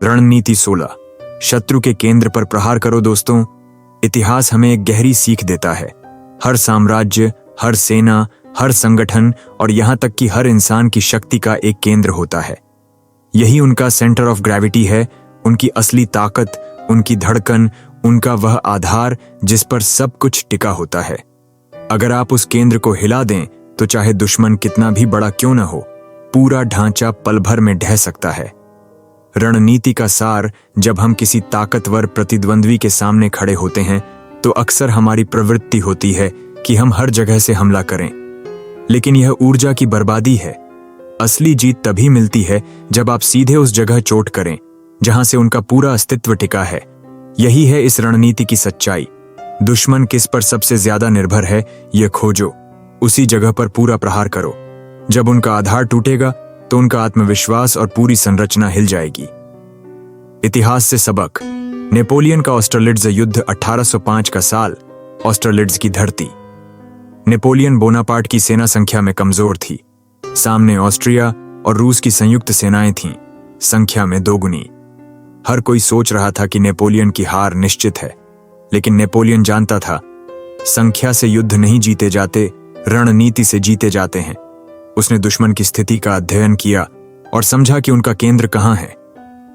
रणनीति 16। शत्रु के केंद्र पर प्रहार करो। दोस्तों, इतिहास हमें एक गहरी सीख देता है। हर साम्राज्य, हर सेना, हर संगठन और यहां तक कि हर इंसान की शक्ति का एक केंद्र होता है। यही उनका सेंटर ऑफ ग्रेविटी है, उनकी असली ताकत, उनकी धड़कन, उनका वह आधार जिस पर सब कुछ टिका होता है। अगर आप उस केंद्र को हिला दें तो चाहे दुश्मन कितना भी बड़ा क्यों न हो, पूरा ढांचा पल भर में ढह सकता है। रणनीति का सार: जब हम किसी ताकतवर प्रतिद्वंद्वी के सामने खड़े होते हैं तो अक्सर हमारी प्रवृत्ति होती है कि हम हर जगह से हमला करें, लेकिन यह ऊर्जा की बर्बादी है। असली जीत तभी मिलती है जब आप सीधे उस जगह चोट करें जहां से उनका पूरा अस्तित्व टिका है। यही है इस रणनीति की सच्चाई। दुश्मन किस पर सबसे ज्यादा निर्भर है, यह खोजो, उसी जगह पर पूरा प्रहार करो। जब उनका आधार टूटेगा तो उनका आत्मविश्वास और पूरी संरचना हिल जाएगी। इतिहास से सबक: नेपोलियन का ऑस्टरलिट्ज युद्ध 1805 का साल, ऑस्टरलिट्ज की धरती। नेपोलियन बोनापार्ट की सेना संख्या में कमजोर थी। सामने ऑस्ट्रिया और रूस की संयुक्त सेनाएं थीं, संख्या में दोगुनी। हर कोई सोच रहा था कि नेपोलियन की हार निश्चित है, लेकिन नेपोलियन जानता था, संख्या से युद्ध नहीं जीते जाते, रणनीति से जीते जाते हैं। उसने दुश्मन की स्थिति का अध्ययन किया और समझा कि उनका केंद्र कहां है।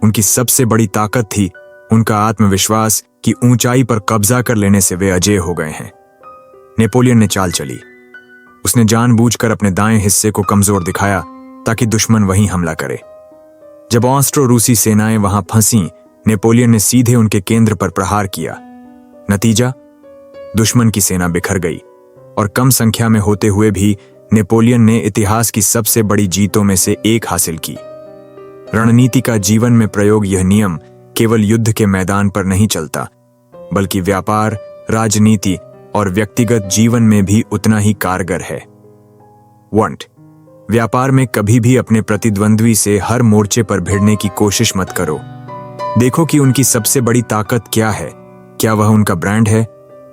उनकी सबसे बड़ी ताकत थी उनका आत्मविश्वास कि ऊंचाई पर कब्जा कर लेने से वे अजेय हो गए हैं। नेपोलियन ने चाल चली। उसने जानबूझकर अपने दाएं हिस्से को कमजोर दिखाया ताकि दुश्मन वहीं हमला करे। जब ऑस्ट्रो रूसी सेनाएं वहां फंसी, नेपोलियन ने सीधे उनके केंद्र पर प्रहार किया। नतीजा: दुश्मन की सेना बिखर गई और कम संख्या में होते हुए भी नेपोलियन ने इतिहास की सबसे बड़ी जीतों में से एक हासिल की। रणनीति का जीवन में प्रयोग: यह नियम केवल युद्ध के मैदान पर नहीं चलता, बल्कि व्यापार, राजनीति और व्यक्तिगत जीवन में भी उतना ही कारगर है। 1. व्यापार में कभी भी अपने प्रतिद्वंद्वी से हर मोर्चे पर भिड़ने की कोशिश मत करो। देखो कि उनकी सबसे बड़ी ताकत क्या है। क्या वह उनका ब्रांड है,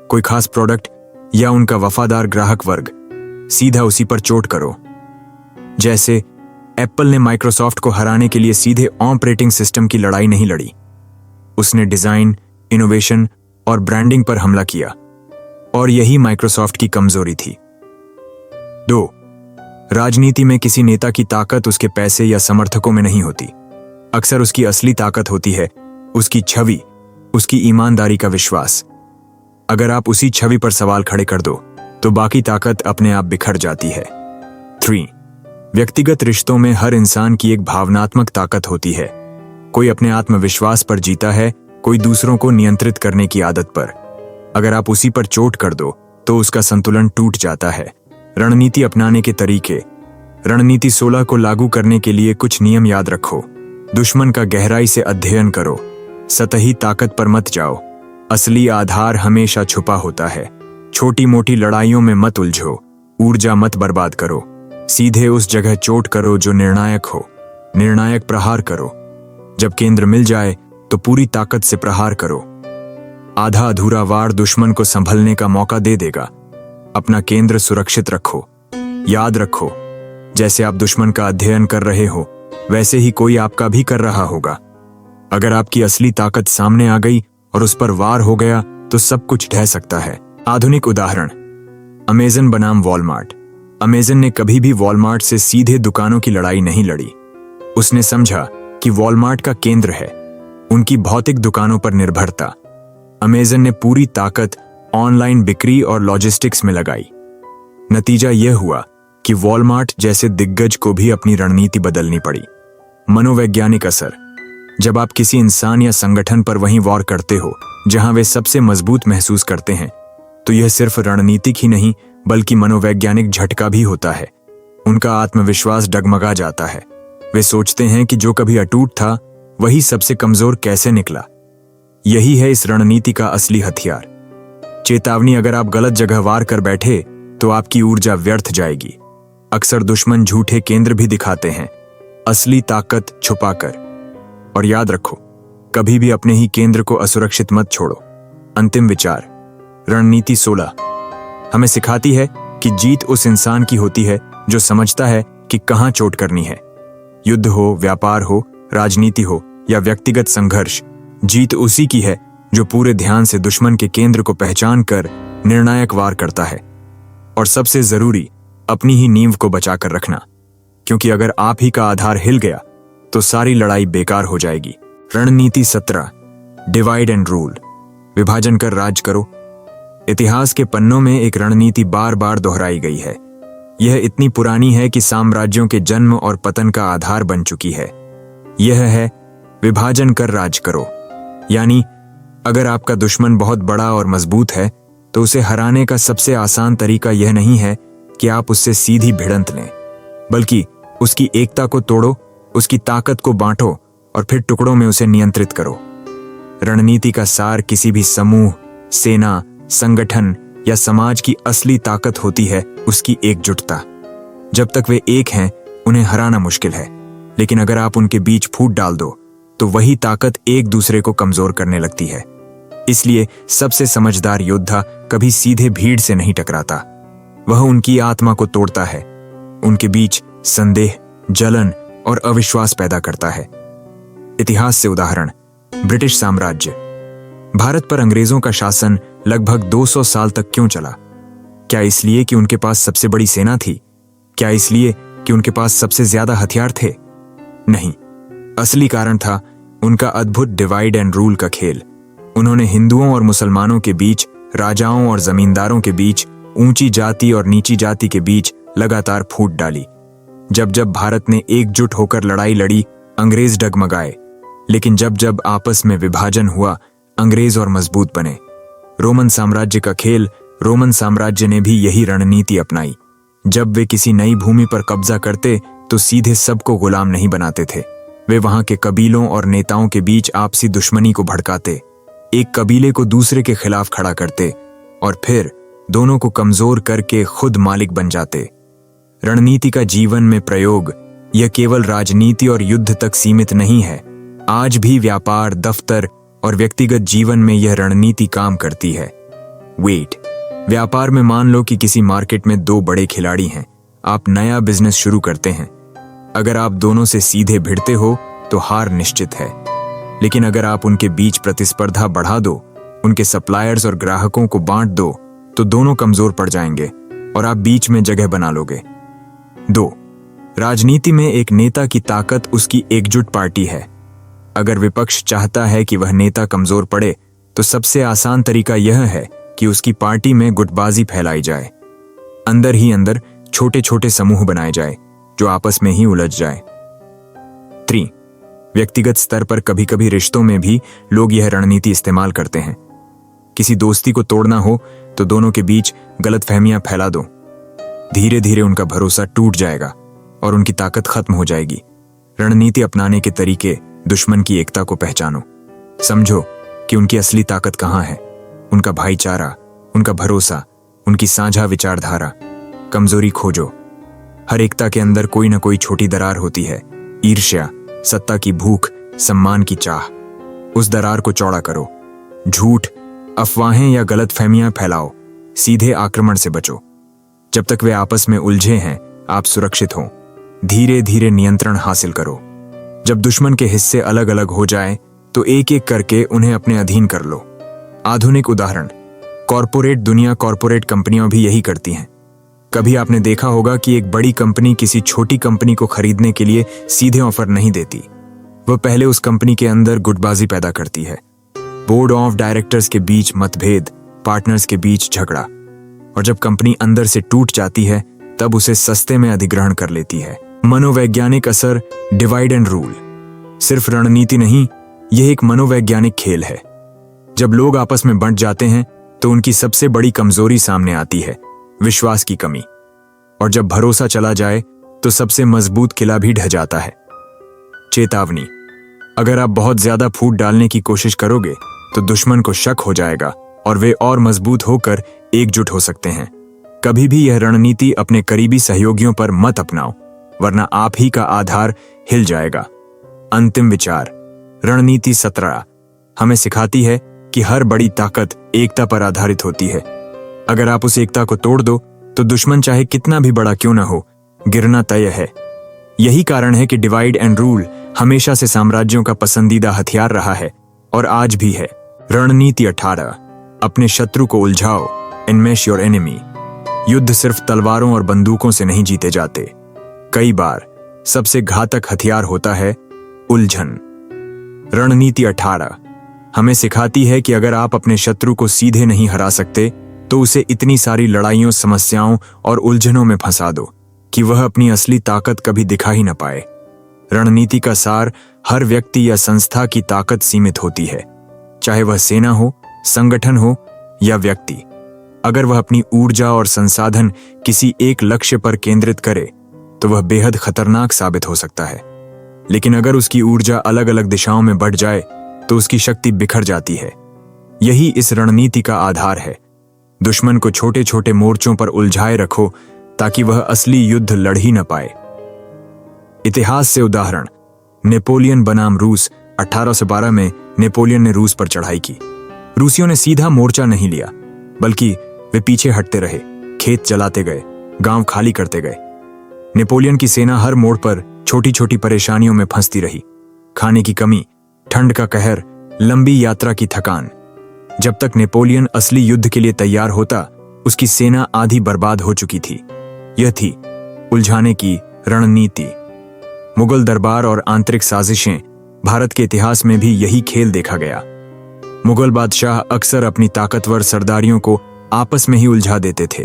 कोई खास प्रोडक्ट, या उनका वफादार ग्राहक वर्ग? सीधा उसी पर चोट करो। जैसे एप्पल ने माइक्रोसॉफ्ट को हराने के लिए सीधे ऑपरेटिंग सिस्टम की लड़ाई नहीं लड़ी, उसने डिजाइन, इनोवेशन और ब्रांडिंग पर हमला किया, और यही माइक्रोसॉफ्ट की कमजोरी थी। 2. राजनीति में किसी नेता की ताकत उसके पैसे या समर्थकों में नहीं होती। अक्सर उसकी असली ताकत होती है उसकी छवि, उसकी ईमानदारी का विश्वास। अगर आप उसी छवि पर सवाल खड़े कर दो तो बाकी ताकत अपने आप बिखर जाती है। 3. व्यक्तिगत रिश्तों में हर इंसान की एक भावनात्मक ताकत होती है। कोई अपने आत्मविश्वास पर जीता है, कोई दूसरों को नियंत्रित करने की आदत पर। अगर आप उसी पर चोट कर दो तो उसका संतुलन टूट जाता है। रणनीति अपनाने के तरीके: रणनीति 16 को लागू करने के लिए कुछ नियम याद रखो। दुश्मन का गहराई से अध्ययन करो, सतही ताकत पर मत जाओ, असली आधार हमेशा छुपा होता है। छोटी मोटी लड़ाइयों में मत उलझो, ऊर्जा मत बर्बाद करो, सीधे उस जगह चोट करो जो निर्णायक हो। निर्णायक प्रहार करो। जब केंद्र मिल जाए तो पूरी ताकत से प्रहार करो। आधा अधूरा वार दुश्मन को संभलने का मौका दे देगा। अपना केंद्र सुरक्षित रखो। याद रखो, जैसे आप दुश्मन का अध्ययन कर रहे हो, वैसे ही कोई आपका भी कर रहा होगा। अगर आपकी असली ताकत सामने आ गई और उस पर वार हो गया तो सब कुछ ढह सकता है। आधुनिक उदाहरण: अमेज़न बनाम वॉलमार्ट। अमेज़न ने कभी भी वॉलमार्ट से सीधे दुकानों की लड़ाई नहीं लड़ी। उसने समझा कि वॉलमार्ट का केंद्र है उनकी भौतिक दुकानों पर निर्भरता। अमेज़न ने पूरी ताकत ऑनलाइन बिक्री और लॉजिस्टिक्स में लगाई। नतीजा यह हुआ कि वॉलमार्ट जैसे दिग्गज को भी अपनी रणनीति बदलनी पड़ी। मनोवैज्ञानिक असर: जब आप किसी इंसान या संगठन पर वहीं वार करते हो जहां वे सबसे मजबूत महसूस करते हैं, तो यह सिर्फ रणनीतिक ही नहीं बल्कि मनोवैज्ञानिक झटका भी होता है। उनका आत्मविश्वास डगमगा जाता है। वे सोचते हैं कि जो कभी अटूट था वही सबसे कमजोर कैसे निकला। यही है इस रणनीति का असली हथियार। चेतावनी: अगर आप गलत जगह वार कर बैठे तो आपकी ऊर्जा व्यर्थ जाएगी। अक्सर दुश्मन झूठे केंद्र भी दिखाते हैं, असली ताकत छुपाकर। और याद रखो, कभी भी अपने ही केंद्र को असुरक्षित मत छोड़ो। अंतिम विचार: रणनीति 16 हमें सिखाती है कि जीत उस इंसान की होती है जो समझता है कि कहां चोट करनी है। युद्ध हो, व्यापार हो, राजनीति हो, या व्यक्तिगत संघर्ष, जीत उसी की है जो पूरे ध्यान से दुश्मन के केंद्र को पहचान कर निर्णायक वार करता है। और सबसे जरूरी, अपनी ही नींव को बचाकर रखना, क्योंकि अगर आप ही का आधार हिल गया तो सारी लड़ाई बेकार हो जाएगी। रणनीति 17, डिवाइड एंड रूल, विभाजन कर राज करो। इतिहास के पन्नों में एक रणनीति बार बार दोहराई गई है। यह इतनी पुरानी है कि साम्राज्यों के जन्म और पतन का आधार बन चुकी है। यह है विभाजन कर राज करो। यानी अगर आपका दुश्मन बहुत बड़ा और मजबूत है तो उसे हराने का सबसे आसान तरीका यह नहीं है कि आप उससे सीधी भिड़ंत लें, बल्कि उसकी एकता को तोड़ो, उसकी ताकत को बांटो और फिर टुकड़ों में उसे नियंत्रित करो। रणनीति का सार किसी भी समूह, सेना, संगठन या समाज की असली ताकत होती है उसकी एकजुटता। जब तक वे एक हैं, उन्हें हराना मुश्किल है, लेकिन अगर आप उनके बीच फूट डाल दो तो वही ताकत एक दूसरे को कमजोर करने लगती है। इसलिए सबसे समझदार योद्धा कभी सीधे भीड़ से नहीं टकराता, वह उनकी आत्मा को तोड़ता है, उनके बीच संदेह, जलन और अविश्वास पैदा करता है। इतिहास से उदाहरण, ब्रिटिश साम्राज्य। भारत पर अंग्रेजों का शासन लगभग 200 साल तक क्यों चला? क्या इसलिए कि उनके पास सबसे बड़ी सेना थी? क्या इसलिए कि उनके पास सबसे ज्यादा हथियार थे? नहीं, असली कारण था उनका अद्भुत डिवाइड एंड रूल का खेल। उन्होंने हिंदुओं और मुसलमानों के बीच, राजाओं और जमींदारों के बीच, ऊंची जाति और नीची जाति के बीच लगातार फूट डाली। जब जब भारत ने एकजुट होकर लड़ाई लड़ी, अंग्रेज डगमगाए, लेकिन जब जब आपस में विभाजन हुआ, अंग्रेज और मजबूत बने। रोमन साम्राज्य का खेल, रोमन साम्राज्य ने भी यही रणनीति अपनाई। जब वे किसी नई भूमि पर कब्जा करते तो सीधे सबको गुलाम नहीं बनाते थे। वे वहां के कबीलों और नेताओं के बीच आपसी दुश्मनी को भड़काते, एक कबीले को दूसरे के खिलाफ खड़ा करते और फिर दोनों को कमजोर करके खुद मालिक बन जाते। रणनीति का जीवन में प्रयोग यह केवल राजनीति और युद्ध तक सीमित नहीं है। आज भी व्यापार, दफ्तर और व्यक्तिगत जीवन में यह रणनीति काम करती है। वेट, व्यापार में मान लो कि किसी मार्केट में 2 बड़े खिलाड़ी हैं। आप नया बिजनेस शुरू करते हैं। अगर आप दोनों से सीधे भिड़ते हो तो हार निश्चित है, लेकिन अगर आप उनके बीच प्रतिस्पर्धा बढ़ा दो, उनके सप्लायर्स और ग्राहकों को बांट दो, तो दोनों कमजोर पड़ जाएंगे और आप बीच में जगह बना लोगे। 2, राजनीति में एक नेता की ताकत उसकी एकजुट पार्टी है। अगर विपक्ष चाहता है कि वह नेता कमजोर पड़े तो सबसे आसान तरीका यह है कि उसकी पार्टी में गुटबाजी फैलाई जाए। अंदर ही अंदर छोटे छोटे समूह बनाए जाए जो आपस में ही उलझ जाए। 3, व्यक्तिगत स्तर पर कभी कभी रिश्तों में भी लोग यह रणनीति इस्तेमाल करते हैं। किसी दोस्ती को तोड़ना हो तो दोनों के बीच गलतफहमियां फैला दो। धीरे धीरे उनका भरोसा टूट जाएगा और उनकी ताकत खत्म हो जाएगी। रणनीति अपनाने के तरीके, दुश्मन की एकता को पहचानो। समझो कि उनकी असली ताकत कहां है। उनका भाईचारा, उनका भरोसा, उनकी साझा विचारधारा। कमजोरी खोजो। हर एकता के अंदर कोई ना कोई छोटी दरार होती है। ईर्ष्या, सत्ता की भूख, सम्मान की चाह। उस दरार को चौड़ा करो। झूठ, अफवाहें या गलतफहमियां फैलाओ। सीधे आक्रमण से बचो। जब तक वे आपस में उलझे हैं, आप सुरक्षित हो। धीरे धीरे नियंत्रण हासिल करो। जब दुश्मन के हिस्से अलग अलग हो जाएं, तो एक एक करके उन्हें अपने अधीन कर लो। आधुनिक उदाहरण, कॉरपोरेट दुनिया, कॉरपोरेट कंपनियां भी यही करती हैं। कभी आपने देखा होगा कि एक बड़ी कंपनी किसी छोटी कंपनी को खरीदने के लिए सीधे ऑफर नहीं देती। वह पहले उस कंपनी के अंदर गुटबाजी पैदा करती है। बोर्ड ऑफ डायरेक्टर्स के बीच मतभेद, पार्टनर्स के बीच झगड़ा, और जब कंपनी अंदर से टूट जाती है तब उसे सस्ते में अधिग्रहण कर लेती है। मनोवैज्ञानिक असर, डिवाइड एंड रूल सिर्फ रणनीति नहीं, यह एक मनोवैज्ञानिक खेल है। जब लोग आपस में बंट जाते हैं तो उनकी सबसे बड़ी कमजोरी सामने आती है, विश्वास की कमी। और जब भरोसा चला जाए तो सबसे मजबूत किला भी ढह जाता है। चेतावनी, अगर आप बहुत ज्यादा फूट डालने की कोशिश करोगे तो दुश्मन को शक हो जाएगा और वे और मजबूत होकर एकजुट हो सकते हैं। कभी भी यह रणनीति अपने करीबी सहयोगियों पर मत अपनाओ, वरना आप ही का आधार हिल जाएगा। अंतिम विचार, रणनीति 17 हमें सिखाती है कि हर बड़ी ताकत एकता पर आधारित होती है। अगर आप उस एकता को तोड़ दो तो दुश्मन चाहे कितना भी बड़ा क्यों ना हो, गिरना तय है। यही कारण है कि डिवाइड एंड रूल हमेशा से साम्राज्यों का पसंदीदा हथियार रहा है और आज भी है। रणनीति 18, अपने शत्रु को उलझाओ। एनमेश योर एनिमी। युद्ध सिर्फ तलवारों और बंदूकों से नहीं जीते जाते। कई बार सबसे घातक हथियार होता है उलझन। रणनीति 18 हमें सिखाती है कि अगर आप अपने शत्रु को सीधे नहीं हरा सकते तो उसे इतनी सारी लड़ाइयों, समस्याओं और उलझनों में फंसा दो कि वह अपनी असली ताकत कभी दिखा ही न पाए। रणनीति का सार, हर व्यक्ति या संस्था की ताकत सीमित होती है, चाहे वह सेना हो, संगठन हो या व्यक्ति। अगर वह अपनी ऊर्जा और संसाधन किसी एक लक्ष्य पर केंद्रित करे तो वह बेहद खतरनाक साबित हो सकता है। लेकिन अगर उसकी ऊर्जा अलग अलग दिशाओं में बढ़ जाए तो उसकी शक्ति बिखर जाती है। यही इस रणनीति का आधार है। दुश्मन को छोटे छोटे मोर्चों पर उलझाए रखो ताकि वह असली युद्ध लड़ ही न पाए। इतिहास से उदाहरण, नेपोलियन बनाम रूस। 1812 में नेपोलियन ने रूस पर चढ़ाई की। रूसियों ने सीधा मोर्चा नहीं लिया, बल्कि वे पीछे हटते रहे, खेत जलाते गए, गांव खाली करते गए। नेपोलियन की सेना हर मोड़ पर छोटी छोटी परेशानियों में फंसती रही। खाने की कमी, ठंड का कहर, लंबी यात्रा की थकान। जब तक नेपोलियन असली युद्ध के लिए तैयार होता, उसकी सेना आधी बर्बाद हो चुकी थी। यह थी उलझाने की रणनीति। मुगल दरबार और आंतरिक साजिशें। भारत के इतिहास में भी यही खेल देखा गया। मुगल बादशाह अक्सर अपनी ताकतवर सरदारियों को आपस में ही उलझा देते थे।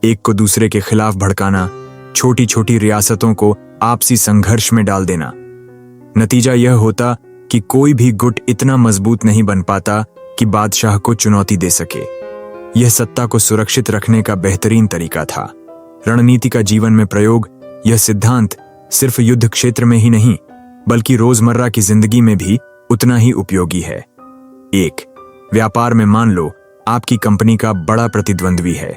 एक को दूसरे के खिलाफ भड़काना, छोटी छोटी रियासतों को आपसी संघर्ष में डाल देना। नतीजा यह होता कि कोई भी गुट इतना मजबूत नहीं बन पाता कि बादशाह को चुनौती दे सके। यह सत्ता को सुरक्षित रखने का बेहतरीन तरीका था। रणनीति का जीवन में प्रयोग। यह सिद्धांत सिर्फ युद्ध क्षेत्र में ही नहीं, बल्कि रोजमर्रा की जिंदगी में भी उतना ही उपयोगी है। 1. व्यापार में मान लो आपकी कंपनी का बड़ा प्रतिद्वंद्वी है।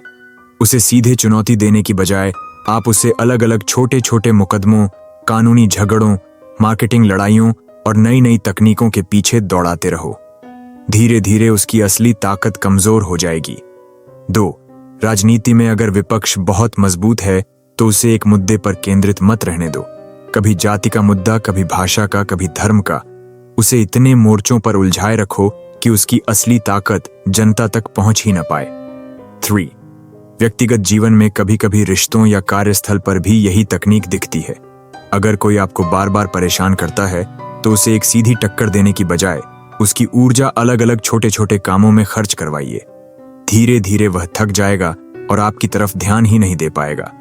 उसे सीधे चुनौती देने की बजाय आप उसे अलग अलग छोटे छोटे मुकदमों, कानूनी झगड़ों, मार्केटिंग लड़ाइयों और नई नई तकनीकों के पीछे दौड़ाते रहो। धीरे धीरे उसकी असली ताकत कमजोर हो जाएगी। 2. राजनीति में अगर विपक्ष बहुत मजबूत है तो उसे एक मुद्दे पर केंद्रित मत रहने दो। कभी जाति का मुद्दा, कभी भाषा का, कभी धर्म का। उसे इतने मोर्चों पर उलझाए रखो कि उसकी असली ताकत जनता तक पहुंच ही न पाए। 3. व्यक्तिगत जीवन में कभी कभी रिश्तों या कार्यस्थल पर भी यही तकनीक दिखती है। अगर कोई आपको बार बार परेशान करता है तो उसे एक सीधी टक्कर देने की बजाय उसकी ऊर्जा अलग अलग छोटे छोटे कामों में खर्च करवाइए। धीरे धीरे वह थक जाएगा और आपकी तरफ ध्यान ही नहीं दे पाएगा।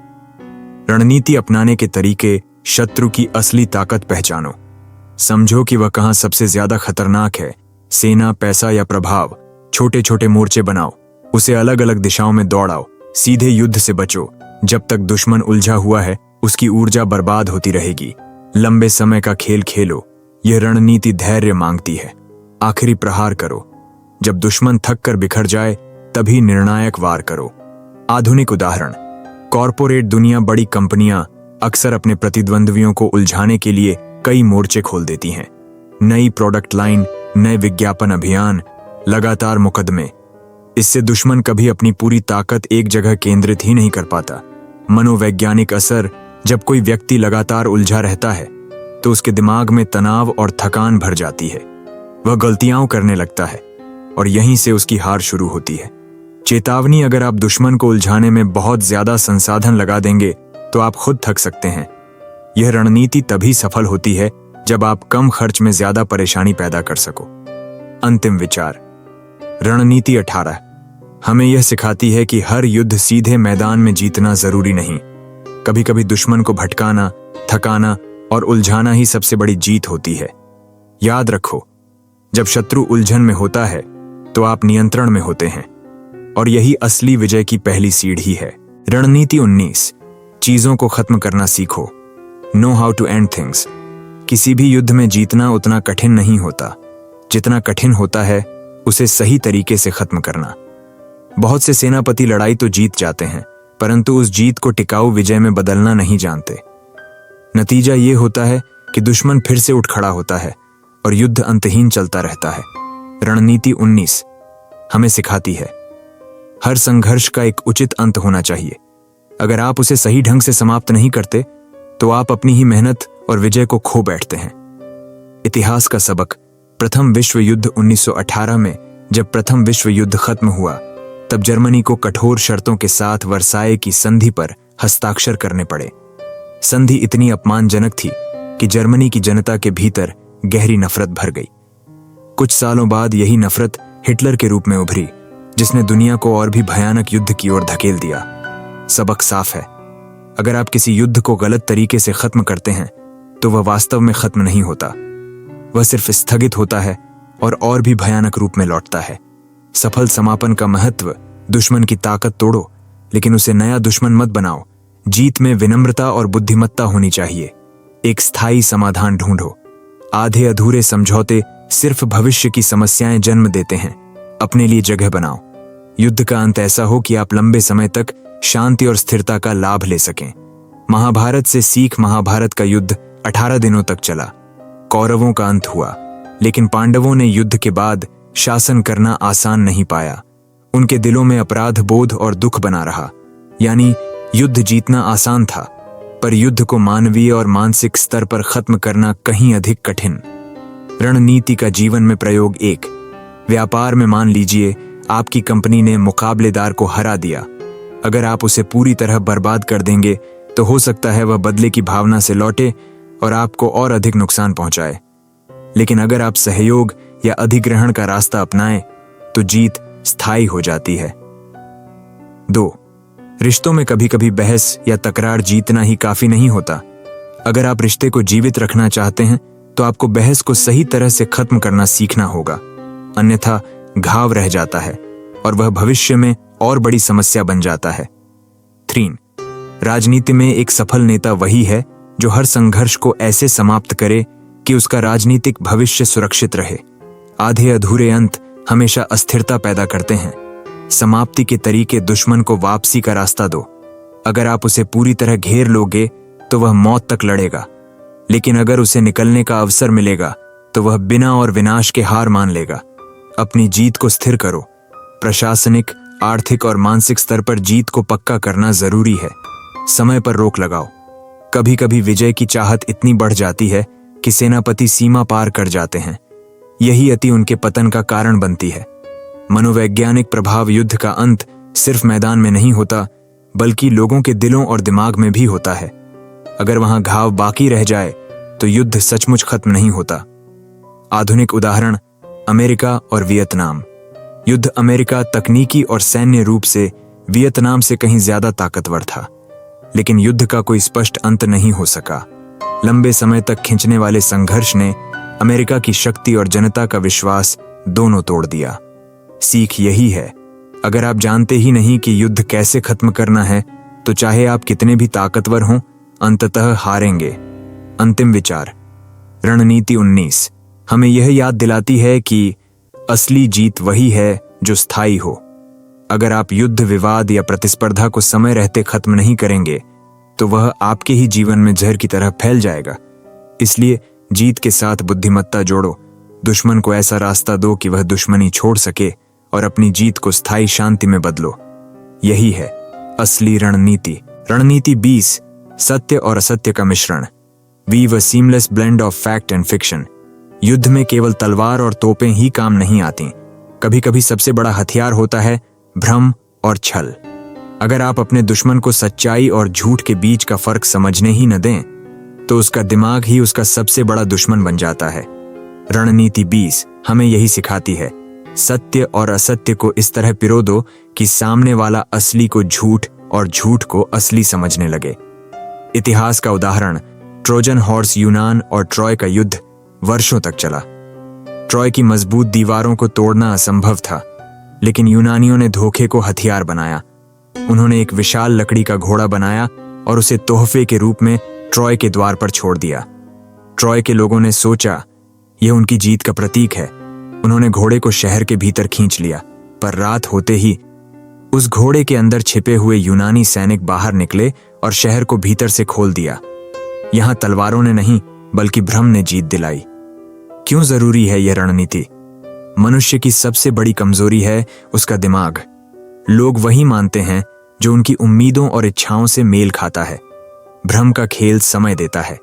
रणनीति अपनाने के तरीके। शत्रु की असली ताकत पहचानो। समझो कि वह कहां सबसे ज्यादा खतरनाक है। सेना, पैसा या प्रभाव। छोटे छोटे मोर्चे बनाओ, उसे अलग अलग दिशाओं में दौड़ाओ। सीधे युद्ध से बचो। जब तक दुश्मन उलझा हुआ है उसकी ऊर्जा बर्बाद होती रहेगी। लंबे समय का खेल खेलो। यह रणनीति धैर्य मांगती है। आखिरी प्रहार करो। जब दुश्मन थक कर बिखर जाए तभी निर्णायक वार करो। आधुनिक उदाहरण, कॉरपोरेट दुनिया, बड़ी कंपनियां अक्सर अपने प्रतिद्वंद्वियों को उलझाने के लिए कई मोर्चे खोल देती हैं। नई प्रोडक्ट लाइन, नए विज्ञापन अभियान, लगातार मुकदमे। इससे दुश्मन कभी अपनी पूरी ताकत एक जगह केंद्रित ही नहीं कर पाता। मनोवैज्ञानिक असर, जब कोई व्यक्ति लगातार उलझा रहता है तो उसके दिमाग में तनाव और थकान भर जाती है। वह गलतियां करने लगता है और यहीं से उसकी हार शुरू होती है। चेतावनी, अगर आप दुश्मन को उलझाने में बहुत ज्यादा संसाधन लगा देंगे तो आप खुद थक सकते हैं। यह रणनीति तभी सफल होती है जब आप कम खर्च में ज्यादा परेशानी पैदा कर सको। अंतिम विचार, रणनीति 18 हमें यह सिखाती है कि हर युद्ध सीधे मैदान में जीतना जरूरी नहीं। कभी कभी दुश्मन को भटकाना, थकाना और उलझाना ही सबसे बड़ी जीत होती है। याद रखो, जब शत्रु उलझन में होता है तो आप नियंत्रण में होते हैं और यही असली विजय की पहली सीढ़ी है। रणनीति 19, चीजों को खत्म करना सीखो। Know how to end things. किसी भी युद्ध में जीतना उतना कठिन नहीं होता जितना कठिन होता है उसे सही तरीके से खत्म करना। बहुत से सेनापति लड़ाई तो जीत जाते हैं, परंतु उस जीत को टिकाऊ विजय में बदलना नहीं जानते। नतीजा ये होता है कि दुश्मन फिर से उठ खड़ा होता है और युद्ध अंतहीन चलता रहता है। रणनीति 19 हमें सिखाती है, हर संघर्ष का एक उचित अंत होना चाहिए। अगर आप उसे सही ढंग से समाप्त नहीं करते तो आप अपनी ही मेहनत और विजय को खो बैठते हैं। इतिहास का सबक। प्रथम विश्व युद्ध 1918 में जब प्रथम विश्व युद्ध खत्म हुआ, तब जर्मनी को कठोर शर्तों के साथ वर्साये की संधि पर हस्ताक्षर करने पड़े। संधि इतनी अपमानजनक थी कि जर्मनी की जनता के भीतर गहरी नफरत भर गई। कुछ सालों बाद यही नफरत हिटलर के रूप में उभरी, जिसने दुनिया को और भी भयानक युद्ध की ओर धकेल दिया। सबक साफ है, अगर आप किसी युद्ध को गलत तरीके से खत्म करते हैं तो वह वास्तव में खत्म नहीं होता, वह सिर्फ स्थगित होता है और भी भयानक रूप में लौटता है। सफल समापन का महत्व, दुश्मन की ताकत तोड़ो लेकिन उसे नया दुश्मन मत बनाओ। जीत में विनम्रता और बुद्धिमत्ता होनी चाहिए। एक स्थायी समाधान ढूंढो। आधे अधूरे समझौते सिर्फ भविष्य की समस्याएं जन्म देते हैं। अपने लिए जगह बनाओ। युद्ध का अंत ऐसा हो कि आप लंबे समय तक शांति और स्थिरता का लाभ ले सकें। महाभारत से सीख। महाभारत का युद्ध 18 दिनों तक चला। कौरवों का अंत हुआ, लेकिन पांडवों ने युद्ध के बाद शासन करना आसान नहीं पाया। उनके दिलों में अपराध बोध और दुख बना रहा। यानी युद्ध जीतना आसान था, पर युद्ध को मानवीय और मानसिक स्तर पर खत्म करना कहीं अधिक कठिन। रणनीति का जीवन में प्रयोग 1। व्यापार में मान लीजिए आपकी कंपनी ने मुकाबलेदार को हरा दिया। अगर आप उसे पूरी तरह बर्बाद कर देंगे तो हो सकता है वह बदले की भावना से लौटे और आपको और अधिक नुकसान पहुंचाए। लेकिन अगर आप सहयोग या अधिग्रहण का रास्ता अपनाएं तो जीत स्थायी हो जाती है। 2। रिश्तों में कभी कभी बहस या तकरार जीतना ही काफी नहीं होता। अगर आप रिश्ते को जीवित रखना चाहते हैं तो आपको बहस को सही तरह से खत्म करना सीखना होगा, अन्यथा घाव रह जाता है और वह भविष्य में और बड़ी समस्या बन जाता है। 3। राजनीति में एक सफल नेता वही है जो हर संघर्ष को ऐसे समाप्त करे कि उसका राजनीतिक भविष्य सुरक्षित रहे। आधे अधूरे अंत हमेशा अस्थिरता पैदा करते हैं। समाप्ति के तरीके दुश्मन को वापसी का रास्ता दो। अगर आप उसे पूरी तरह घेर लोगे तो वह मौत तक लड़ेगा, लेकिन अगर उसे निकलने का अवसर मिलेगा तो वह बिना और विनाश के हार मान लेगा। अपनी जीत को स्थिर करो। प्रशासनिक, आर्थिक और मानसिक स्तर पर जीत को पक्का करना जरूरी है। समय पर रोक लगाओ। कभी कभी विजय की चाहत इतनी बढ़ जाती है कि सेनापति सीमा पार कर जाते हैं। यही अति उनके पतन का कारण बनती है। मनोवैज्ञानिक प्रभाव युद्ध का अंत सिर्फ मैदान में नहीं होता, बल्कि लोगों के दिलों और दिमाग में भी होता है। अगर वहां घाव बाकी रह जाए तो युद्ध सचमुच खत्म नहीं होता। आधुनिक उदाहरण अमेरिका और वियतनाम। युद्ध अमेरिका तकनीकी और सैन्य रूप से वियतनाम से कहीं ज्यादा ताकतवर था, लेकिन युद्ध का कोई स्पष्ट अंत नहीं हो सका। लंबे समय तक खिंचने वाले संघर्ष ने अमेरिका की शक्ति और जनता का विश्वास दोनों तोड़ दिया। सीख यही है, अगर आप जानते ही नहीं कि युद्ध कैसे खत्म करना है तो चाहे आप कितने भी ताकतवर हों, अंततः हारेंगे। अंतिम विचार। रणनीति 19 हमें यह याद दिलाती है कि असली जीत वही है जो स्थायी हो। अगर आप युद्ध, विवाद या प्रतिस्पर्धा को समय रहते खत्म नहीं करेंगे तो वह आपके ही जीवन में जहर की तरह फैल जाएगा। इसलिए जीत के साथ बुद्धिमत्ता जोड़ो। दुश्मन को ऐसा रास्ता दो कि वह दुश्मनी छोड़ सके और अपनी जीत को स्थायी शांति में बदलो। यही है असली रणनीति। रणनीति 20 सत्य और असत्य का मिश्रण। Weave a seamless blend of fact and fiction. युद्ध में केवल तलवार और तोपें ही काम नहीं आती। कभी कभी सबसे बड़ा हथियार होता है भ्रम और छल। अगर आप अपने दुश्मन को सच्चाई और झूठ के बीच का फर्क समझने ही न दें तो उसका दिमाग ही उसका सबसे बड़ा दुश्मन बन जाता है। रणनीति 20 हमें यही सिखाती है। सत्य और असत्य को इस तरह पिरो दो कि सामने वाला असली को झूठ और झूठ को असली समझने लगे। इतिहास का उदाहरण ट्रोजन हॉर्स। यूनान और ट्रॉय का युद्ध वर्षों तक चला। ट्रॉय की मजबूत दीवारों को तोड़ना असंभव था, लेकिन यूनानियों ने धोखे को हथियार बनाया। उन्होंने एक विशाल लकड़ी का घोड़ा बनाया और उसे तोहफे के रूप में ट्रॉय के द्वार पर छोड़ दिया। ट्रॉय के लोगों ने सोचा यह उनकी जीत का प्रतीक है। उन्होंने घोड़े को शहर के भीतर खींच लिया, पर रात होते ही उस घोड़े के अंदर छिपे हुए यूनानी सैनिक बाहर निकले और शहर को भीतर से खोल दिया। यहां तलवारों ने नहीं बल्कि भ्रम ने जीत दिलाई। क्यों जरूरी है यह रणनीति? मनुष्य की सबसे बड़ी कमजोरी है उसका दिमाग। लोग वही मानते हैं जो उनकी उम्मीदों और इच्छाओं से मेल खाता है। भ्रम का खेल समय देता है।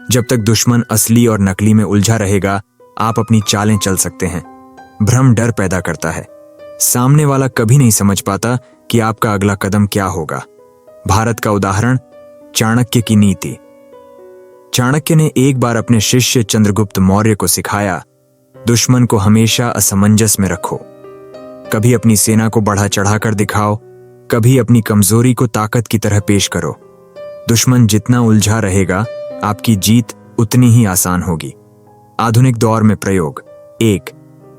जब तक दुश्मन असली और नकली में उलझा रहेगा, आप अपनी चालें चल सकते हैं। भ्रम डर पैदा करता है। सामने वाला कभी नहीं समझ पाता कि आपका अगला कदम क्या होगा। भारत का उदाहरण, चाणक्य की नीति। चाणक्य ने एक बार अपने शिष्य चंद्रगुप्त मौर्य को सिखाया, दुश्मन को हमेशा असमंजस में रखो। कभी अपनी सेना को बढ़ा चढ़ाकर दिखाओ, कभी अपनी कमजोरी को ताकत की तरह पेश करो। दुश्मन जितना उलझा रहेगा, आपकी जीत उतनी ही आसान होगी। आधुनिक दौर में प्रयोग। 1.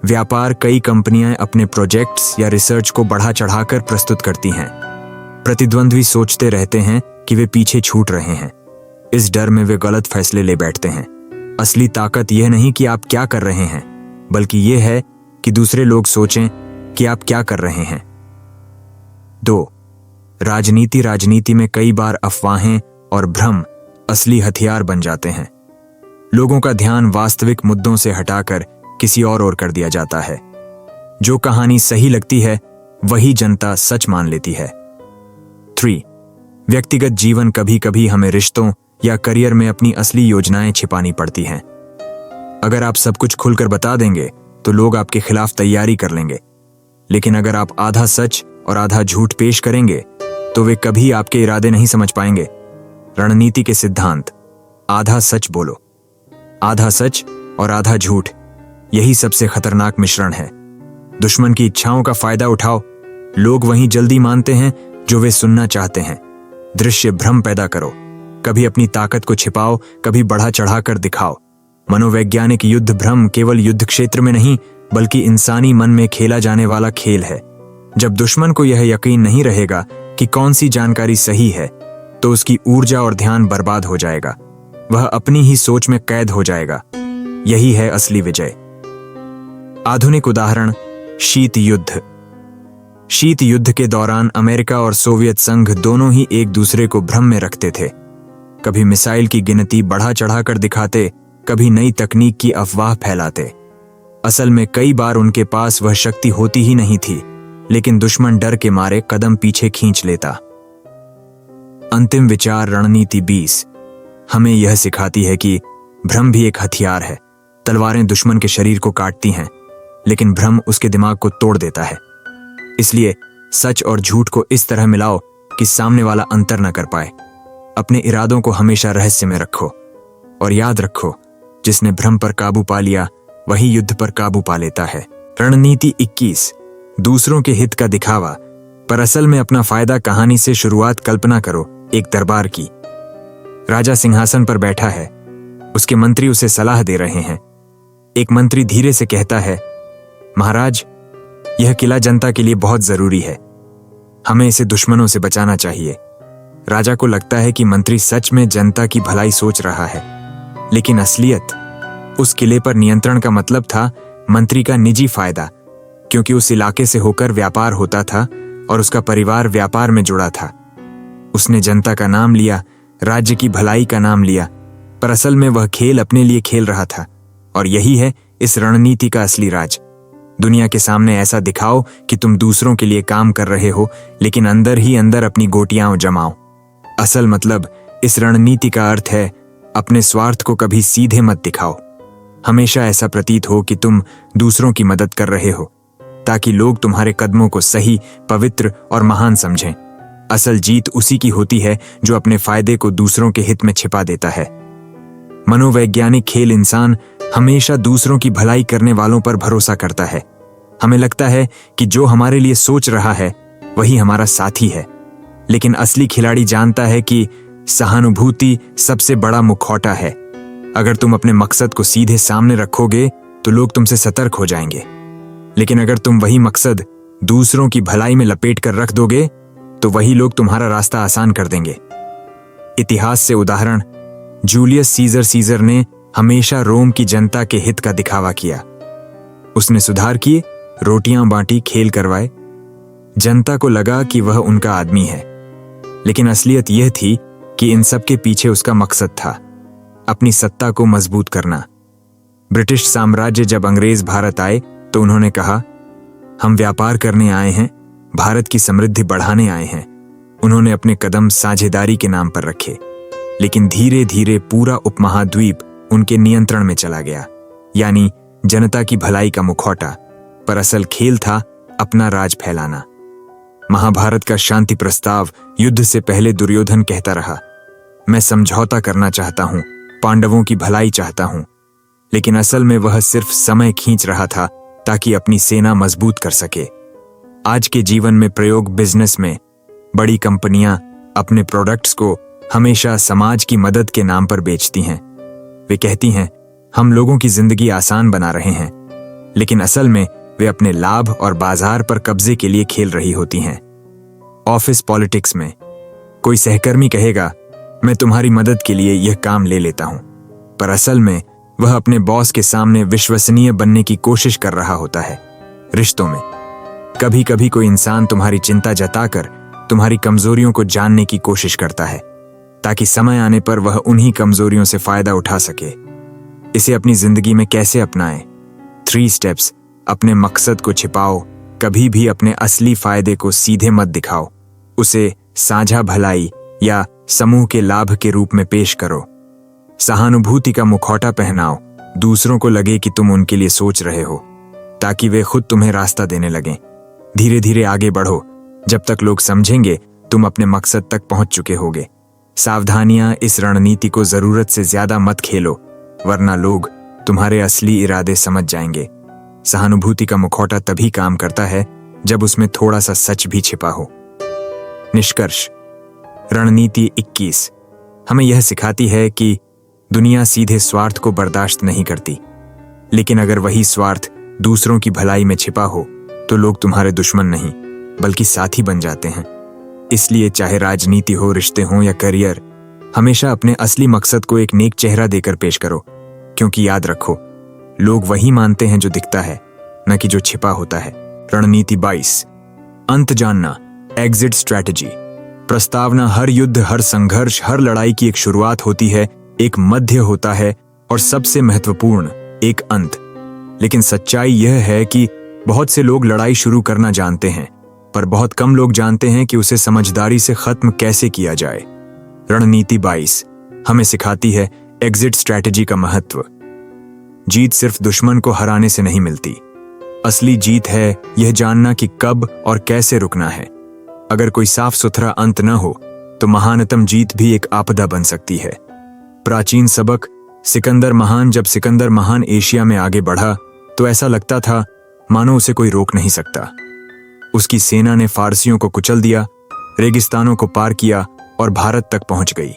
व्यापार। कई कंपनियां अपने प्रोजेक्ट्स या रिसर्च को बढ़ा चढ़ाकर प्रस्तुत करती हैं। प्रतिद्वंद्वी सोचते रहते हैं कि वे पीछे छूट रहे हैं। इस डर में वे गलत फैसले ले बैठते हैं। असली ताकत यह नहीं कि आप क्या कर रहे हैं, बल्कि यह है कि दूसरे लोग सोचें कि आप क्या कर रहे हैं। 2. राजनीति। राजनीति में कई बार अफवाहें और भ्रम असली हथियार बन जाते हैं। लोगों का ध्यान वास्तविक मुद्दों से हटाकर किसी और ओर कर दिया जाता है। जो कहानी सही लगती है, वही जनता सच मान लेती है। 3. व्यक्तिगत जीवन। कभी कभी हमें रिश्तों या करियर में अपनी असली योजनाएं छिपानी पड़ती हैं। अगर आप सब कुछ खुलकर बता देंगे तो लोग आपके खिलाफ तैयारी कर लेंगे, लेकिन अगर आप आधा सच और आधा झूठ पेश करेंगे तो वे कभी आपके इरादे नहीं समझ पाएंगे। रणनीति के सिद्धांत। आधा सच बोलो। आधा सच और आधा झूठ, यही सबसे खतरनाक मिश्रण है। दुश्मन की इच्छाओं का फायदा उठाओ। लोग वहीं जल्दी मानते हैं जो वे सुनना चाहते हैं। दृश्य भ्रम पैदा करो। कभी अपनी ताकत को छिपाओ, कभी बढ़ा चढ़ाकर दिखाओ। मनोवैज्ञानिक युद्ध भ्रम केवल युद्ध क्षेत्र में नहीं, बल्कि इंसानी मन में खेला जाने वाला खेल है। जब दुश्मन को यह यकीन नहीं रहेगा कि कौन सी जानकारी सही है, तो उसकी ऊर्जा और ध्यान बर्बाद हो जाएगा। वह अपनी ही सोच में कैद हो जाएगा। यही है असली विजय। आधुनिक उदाहरण, शीत युद्ध। शीत युद्ध के दौरान अमेरिका और सोवियत संघ दोनों ही एक दूसरे को भ्रम में रखते थे। कभी मिसाइल की गिनती बढ़ा चढ़ाकर दिखाते, कभी नई तकनीक की अफवाह फैलाते। असल में कई बार उनके पास वह शक्ति होती ही नहीं थी, लेकिन दुश्मन डर के मारे कदम पीछे खींच लेता। अंतिम विचार, रणनीति 20 हमें यह सिखाती है कि भ्रम भी एक हथियार है। तलवारें दुश्मन के शरीर को काटती हैं, लेकिन भ्रम उसके दिमाग को तोड़ देता है। इसलिए सच और झूठ को इस तरह मिलाओ कि सामने वाला अंतर न कर पाए। अपने इरादों को हमेशा रहस्य में रखो और याद रखो, जिसने भ्रम पर काबू पा लिया वही युद्ध पर काबू पा लेता है। रणनीति 21 दूसरों के हित का दिखावा, पर असल में अपना फायदा। कहानी से शुरुआत। कल्पना करो एक दरबार की। राजा सिंहासन पर बैठा है, उसके मंत्री उसे सलाह दे रहे हैं। एक मंत्री धीरे से कहता है, महाराज, यह किला जनता के लिए बहुत जरूरी है, हमें इसे दुश्मनों से बचाना चाहिए। राजा को लगता है कि मंत्री सच में जनता की भलाई सोच रहा है, लेकिन असलियत उस किले पर नियंत्रण का मतलब था मंत्री का निजी फायदा, क्योंकि उस इलाके से होकर व्यापार होता था और उसका परिवार व्यापार में जुड़ा था। उसने जनता का नाम लिया, राज्य की भलाई का नाम लिया, पर असल में वह खेल अपने लिए खेल रहा था। और यही है इस रणनीति का असली राज। दुनिया के सामने ऐसा दिखाओ कि तुम दूसरों के लिए काम कर रहे हो, लेकिन अंदर ही अंदर अपनी गोटियां जमाओ। असल मतलब इस रणनीति का अर्थ है, अपने स्वार्थ को कभी सीधे मत दिखाओ। हमेशा ऐसा प्रतीत हो कि तुम दूसरों की मदद कर रहे हो, ताकि लोग तुम्हारे कदमों को सही, पवित्र और महान समझें। असल जीत उसी की होती है जो अपने फायदे को दूसरों के हित में छिपा देता है। मनोवैज्ञानिक खेल, इंसान हमेशा दूसरों की भलाई करने वालों पर भरोसा करता है। हमें लगता है कि जो हमारे लिए सोच रहा है वही हमारा साथी है, लेकिन असली खिलाड़ी जानता है कि सहानुभूति सबसे बड़ा मुखौटा है। अगर तुम अपने मकसद को सीधे सामने रखोगे तो लोग तुमसे सतर्क हो जाएंगे, लेकिन अगर तुम वही मकसद दूसरों की भलाई में लपेट कर रख दोगे तो वही लोग तुम्हारा रास्ता आसान कर देंगे। इतिहास से उदाहरण, जूलियस सीजर ने हमेशा रोम की जनता के हित का दिखावा किया। उसने सुधार किए, रोटियां बांटी, खेल करवाए। जनता को लगा कि वह उनका आदमी है, लेकिन असलियत यह थी कि इन सब के पीछे उसका मकसद था अपनी सत्ता को मजबूत करना। ब्रिटिश साम्राज्य जब अंग्रेज भारत आए तो उन्होंने कहा, हम व्यापार करने आए हैं, भारत की समृद्धि बढ़ाने आए हैं। उन्होंने अपने कदम साझेदारी के नाम पर रखे। लेकिन धीरे धीरे पूरा उपमहाद्वीप उनके नियंत्रण में चला गया, यानी जनता की भलाई का मुखौटा। पर असल खेल था अपना राज फैलाना। महाभारत का शांति प्रस्ताव युद्ध से पहले दुर्योधन कहता रहा, मैं समझौता करना चाहता हूं, पांडवों की भलाई चाहता हूं। लेकिन असल में वह सिर्फ समय खींच रहा था ताकि अपनी सेना मजबूत कर सके। आज के जीवन में प्रयोग बिजनेस में बड़ी कंपनियां अपने प्रोडक्ट्स को हमेशा समाज की मदद के नाम पर बेचती हैं। वे कहती हैं हम लोगों की जिंदगी आसान बना रहे हैं, लेकिन असल में वे अपने लाभ और बाजार पर कब्जे के लिए खेल रही होती हैं। ऑफिस पॉलिटिक्स में कोई सहकर्मी कहेगा मैं तुम्हारी मदद के लिए यह काम ले लेता हूं, पर असल में वह अपने बॉस के सामने विश्वसनीय बनने की कोशिश कर रहा होता है। रिश्तों में कभी कभी कोई इंसान तुम्हारी चिंता जताकर तुम्हारी कमजोरियों को जानने की कोशिश करता है, ताकि समय आने पर वह उन्हीं कमजोरियों से फायदा उठा सके। इसे अपनी जिंदगी में कैसे अपनाएं? 3 स्टेप्स। अपने मकसद को छिपाओ, कभी भी अपने असली फायदे को सीधे मत दिखाओ, उसे साझा भलाई या समूह के लाभ के रूप में पेश करो। सहानुभूति का मुखौटा पहनाओ, दूसरों को लगे कि तुम उनके लिए सोच रहे हो, ताकि वे खुद तुम्हें रास्ता देने लगें। धीरे धीरे आगे बढ़ो, जब तक लोग समझेंगे तुम अपने मकसद तक पहुंच चुके होगे। सावधानियां, इस रणनीति को जरूरत से ज्यादा मत खेलो, वरना लोग तुम्हारे असली इरादे समझ जाएंगे। सहानुभूति का मुखौटा तभी काम करता है जब उसमें थोड़ा सा सच भी छिपा हो। निष्कर्ष, रणनीति 21 हमें यह सिखाती है कि दुनिया सीधे स्वार्थ को बर्दाश्त नहीं करती, लेकिन अगर वही स्वार्थ दूसरों की भलाई में छिपा हो तो लोग तुम्हारे दुश्मन नहीं बल्कि साथी बन जाते हैं। इसलिए चाहे राजनीति हो, रिश्ते हों या करियर, हमेशा अपने असली मकसद को एक नेक चेहरा देकर पेश करो, क्योंकि याद रखो लोग वही मानते हैं जो दिखता है, न कि जो छिपा होता है। रणनीति 22 अंत जानना, एग्जिट स्ट्रैटेजी। प्रस्तावना, हर युद्ध, हर संघर्ष, हर लड़ाई की एक शुरुआत होती है, एक मध्य होता है और सबसे महत्वपूर्ण एक अंत। लेकिन सच्चाई यह है कि बहुत से लोग लड़ाई शुरू करना जानते हैं, पर बहुत कम लोग जानते हैं कि उसे समझदारी से खत्म कैसे किया जाए। रणनीति 22 हमें सिखाती है एग्जिट स्ट्रैटेजी का महत्व। जीत सिर्फ दुश्मन को हराने से नहीं मिलती, असली जीत है यह जानना कि कब और कैसे रुकना है। अगर कोई साफ सुथरा अंत न हो तो महानतम जीत भी एक आपदा बन सकती है। प्राचीन सबक, सिकंदर महान, जब सिकंदर महान एशिया में आगे बढ़ा तो ऐसा लगता था मानो उसे कोई रोक नहीं सकता। उसकी सेना ने फारसियों को कुचल दिया, रेगिस्तानों को पार किया और भारत तक पहुंच गई।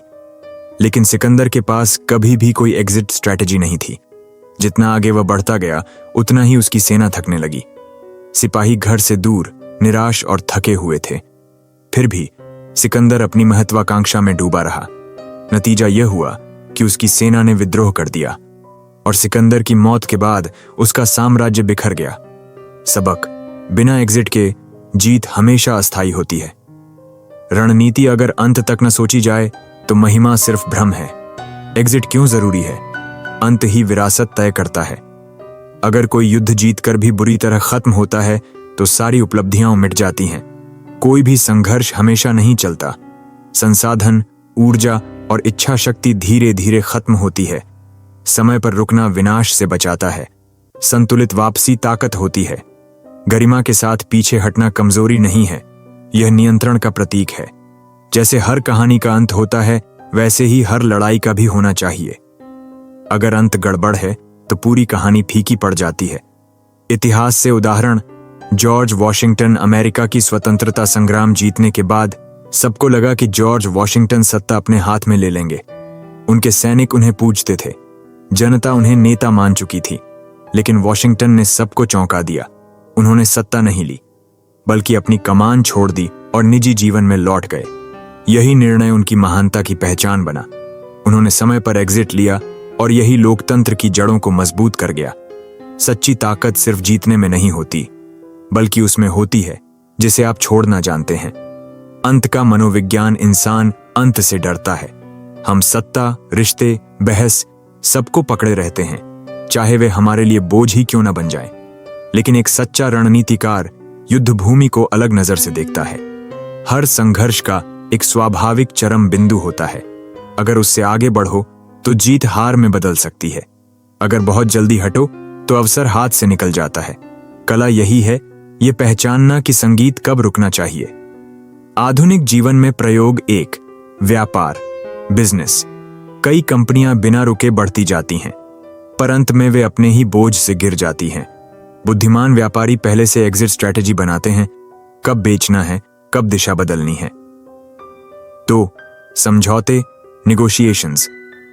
लेकिन सिकंदर के पास कभी भी कोई एग्जिट स्ट्रैटेजी नहीं थी। जितना आगे वह बढ़ता गया उतना ही उसकी सेना थकने लगी। सिपाही घर से दूर, निराश और थके हुए थे। फिर भी सिकंदर अपनी महत्वाकांक्षा में डूबा रहा। नतीजा यह हुआ कि उसकी सेना ने विद्रोह कर दिया और सिकंदर की मौत के बाद उसका साम्राज्य बिखर गया। सबक, बिना एग्जिट के जीत हमेशा अस्थायी होती है। रणनीति अगर अंत तक न सोची जाए तो महिमा सिर्फ भ्रम है। एग्जिट क्यों जरूरी है? अंत ही विरासत तय करता है। अगर कोई युद्ध जीतकर भी बुरी तरह खत्म होता है तो सारी उपलब्धियां मिट जाती हैं। कोई भी संघर्ष हमेशा नहीं चलता। संसाधन, ऊर्जा और इच्छा शक्ति धीरे धीरे खत्म होती है। समय पर रुकना विनाश से बचाता है। संतुलित वापसी ताकत होती है। गरिमा के साथ पीछे हटना कमजोरी नहीं है, यह नियंत्रण का प्रतीक है। जैसे हर कहानी का अंत होता है, वैसे ही हर लड़ाई का भी होना चाहिए। अगर अंत गड़बड़ है तो पूरी कहानी फीकी पड़ जाती है। इतिहास से उदाहरण, जॉर्ज वॉशिंगटन अमेरिका की स्वतंत्रता संग्राम जीतने के बाद सबको लगा कि जॉर्ज वॉशिंगटन सत्ता अपने हाथ में ले लेंगे। उनके सैनिक उन्हें पूजते थे, जनता उन्हें नेता मान चुकी थी। लेकिन वॉशिंगटन ने सबको चौंका दिया। उन्होंने सत्ता नहीं ली, बल्कि अपनी कमान छोड़ दी और निजी जीवन में लौट गए। यही निर्णय उनकी महानता की पहचान बना। उन्होंने समय पर एग्जिट लिया और यही लोकतंत्र की जड़ों को मजबूत कर गया। सच्ची ताकत सिर्फ जीतने में नहीं होती, बल्कि उसमें होती है जिसे आप छोड़ना जानते हैं। अंत का मनोविज्ञान, इंसान अंत से डरता है। हम सत्ता, रिश्ते, बहस सबको पकड़े रहते हैं, चाहे वे हमारे लिए बोझ ही क्यों न बन जाएं। लेकिन एक सच्चा रणनीतिकार युद्ध भूमि को अलग नजर से देखता है। हर संघर्ष का एक स्वाभाविक चरम बिंदु होता है। अगर उससे आगे बढ़ो तो जीत हार में बदल सकती है। अगर बहुत जल्दी हटो तो अवसर हाथ से निकल जाता है। कला यही है, ये पहचानना कि संगीत कब रुकना चाहिए। आधुनिक जीवन में प्रयोग 1, व्यापार, बिजनेस। कई कंपनियां बिना रुके बढ़ती जाती हैं, पर अंत में वे अपने ही बोझ से गिर जाती हैं। बुद्धिमान व्यापारी पहले से एग्जिट स्ट्रैटेजी बनाते हैं, कब बेचना है, कब दिशा बदलनी है। 2, समझौते, निगोशिएशंस।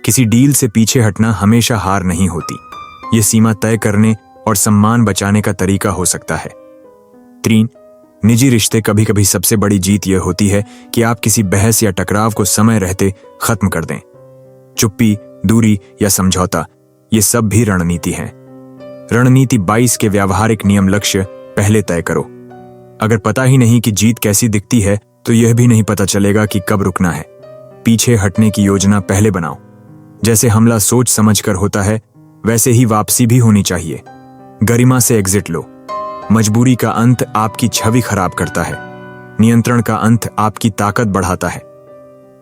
किसी डील से पीछे हटना हमेशा हार नहीं होती, ये सीमा तय करने और सम्मान बचाने का तरीका हो सकता है। 3, निजी रिश्ते। कभी कभी सबसे बड़ी जीत यह होती है कि आप किसी बहस या टकराव को समय रहते खत्म कर दें। चुप्पी, दूरी या समझौता, ये सब भी रणनीति है। रणनीति 22 के व्यावहारिक नियम। लक्ष्य पहले तय करो। अगर पता ही नहीं कि जीत कैसी दिखती है तो यह भी नहीं पता चलेगा कि कब रुकना है। पीछे हटने की योजना पहले बनाओ। जैसे हमला सोच समझकर होता है, वैसे ही वापसी भी होनी चाहिए। गरिमा से एग्जिट लो। मजबूरी का अंत आपकी छवि खराब करता है, नियंत्रण का अंत आपकी ताकत बढ़ाता है।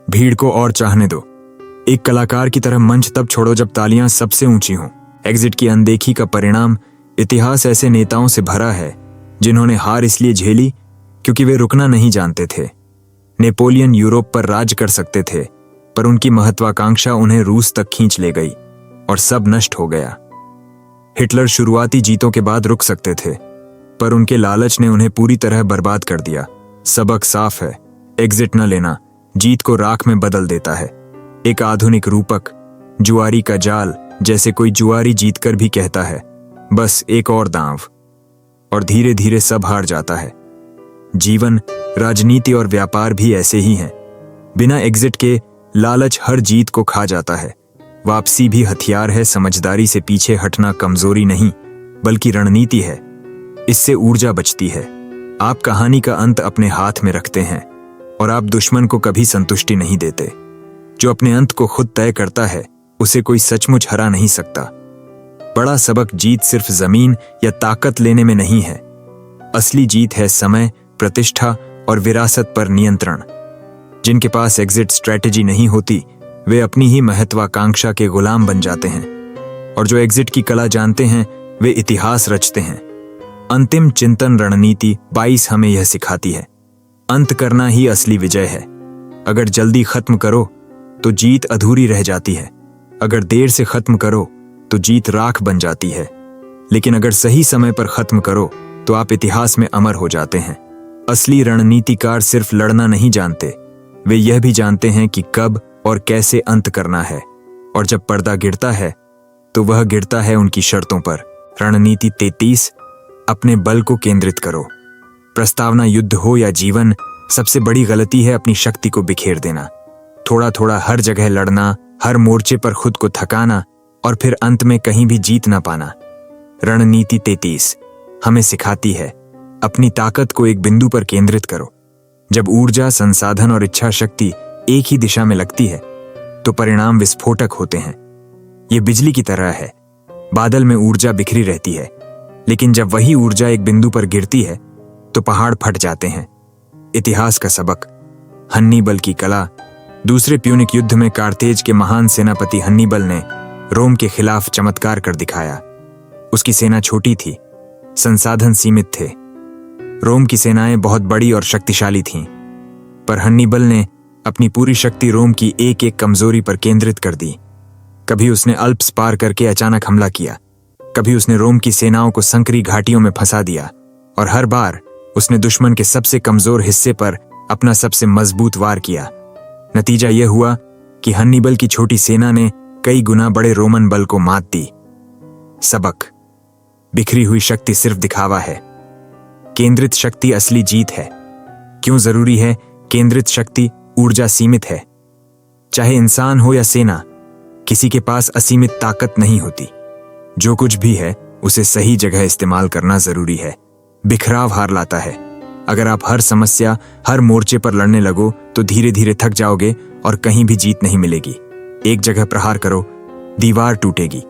भीड़ को और चाहने दो। एक कलाकार की तरह मंच तब छोड़ो जब तालियां सबसे ऊंची हों। एग्जिट की अनदेखी का परिणाम। इतिहास ऐसे नेताओं से भरा है जिन्होंने हार इसलिए झेली क्योंकि वे रुकना नहीं जानते थे। नेपोलियन यूरोप पर राज कर सकते थे, पर उनकी महत्वाकांक्षा उन्हें रूस तक खींच ले गई और सब नष्ट हो गया। हिटलर शुरुआती जीतों के बाद रुक सकते थे, पर उनके लालच ने उन्हें पूरी तरह बर्बाद कर दिया। सबक साफ है, एग्जिट न लेना जीत को राख में बदल देता है। एक आधुनिक रूपक, जुआरी का जाल। जैसे कोई जुआरी जीतकर भी कहता है, बस एक और दांव, और धीरे धीरे सब हार जाता है। जीवन, राजनीति और व्यापार भी ऐसे ही हैं। बिना एग्जिट के लालच हर जीत को खा जाता है। वापसी भी हथियार है। समझदारी से पीछे हटना कमजोरी नहीं, बल्कि रणनीति है। इससे ऊर्जा बचती है। आप कहानी का अंत अपने हाथ में रखते हैं और आप दुश्मन को कभी संतुष्टि नहीं देते। जो अपने अंत को खुद तय करता है, उसे कोई सचमुच हरा नहीं सकता। बड़ा सबक, जीत सिर्फ जमीन या ताकत लेने में नहीं है। असली जीत है समय, प्रतिष्ठा और विरासत पर नियंत्रण। जिनके पास एग्जिट स्ट्रैटेजी नहीं होती, वे अपनी ही महत्वाकांक्षा के गुलाम बन जाते हैं, और जो एग्जिट की कला जानते हैं, वे इतिहास रचते हैं। अंतिम चिंतन। रणनीति 22 हमें यह सिखाती है, अंत करना ही असली विजय है। अगर जल्दी खत्म करो तो जीत अधूरी रह जाती है। अगर देर से खत्म करो तो जीत राख बन जाती है। लेकिन अगर सही समय पर खत्म करो तो आप इतिहास में अमर हो जाते हैं। असली रणनीतिकार सिर्फ लड़ना नहीं जानते, वे यह भी जानते हैं कि कब और कैसे अंत करना है। और जब पर्दा गिरता है तो वह गिरता है उनकी शर्तों पर। रणनीति 33, अपने बल को केंद्रित करो। प्रस्तावना युद्ध हो या जीवन, सबसे बड़ी गलती है अपनी शक्ति को बिखेर देना। थोड़ा थोड़ा हर जगह लड़ना, हर मोर्चे पर खुद को थकाना और फिर अंत में कहीं भी जीत ना पाना। रणनीति 33 हमें सिखाती है, अपनी ताकत को एक बिंदु पर केंद्रित करो। जब ऊर्जा, संसाधन और इच्छा शक्ति एक ही दिशा में लगती है तो परिणाम विस्फोटक होते हैं। ये बिजली की तरह है, बादल में ऊर्जा बिखरी रहती है, लेकिन जब वही ऊर्जा एक बिंदु पर गिरती है तो पहाड़ फट जाते हैं। इतिहास का सबक। हन्नीबल की कला। दूसरे प्यूनिक युद्ध में कार्तेज के महान सेनापति हन्नीबल ने रोम के खिलाफ चमत्कार कर दिखाया। उसकी सेना छोटी थी, संसाधन सीमित थे। रोम की सेनाएं बहुत बड़ी और शक्तिशाली थीं, पर हन्नीबल ने अपनी पूरी शक्ति रोम की एक एक कमजोरी पर केंद्रित कर दी। कभी उसने अल्प्स पार करके अचानक हमला किया, कभी उसने रोम की सेनाओं को संकरी घाटियों में फंसा दिया, और हर बार उसने दुश्मन के सबसे कमजोर हिस्से पर अपना सबसे मजबूत वार किया। नतीजा यह हुआ कि हन्नीबल की छोटी सेना ने कई गुना बड़े रोमन बल को मात दी। सबक। बिखरी हुई शक्ति सिर्फ दिखावा है, केंद्रित शक्ति असली जीत है। क्यों जरूरी है केंद्रित शक्ति? ऊर्जा सीमित है। चाहे इंसान हो या सेना, किसी के पास असीमित ताकत नहीं होती। जो कुछ भी है उसे सही जगह इस्तेमाल करना जरूरी है। बिखराव हार लाता है। अगर आप हर समस्या, हर मोर्चे पर लड़ने लगो तो धीरे धीरे थक जाओगे और कहीं भी जीत नहीं मिलेगी। एक जगह प्रहार करो, दीवार टूटेगी।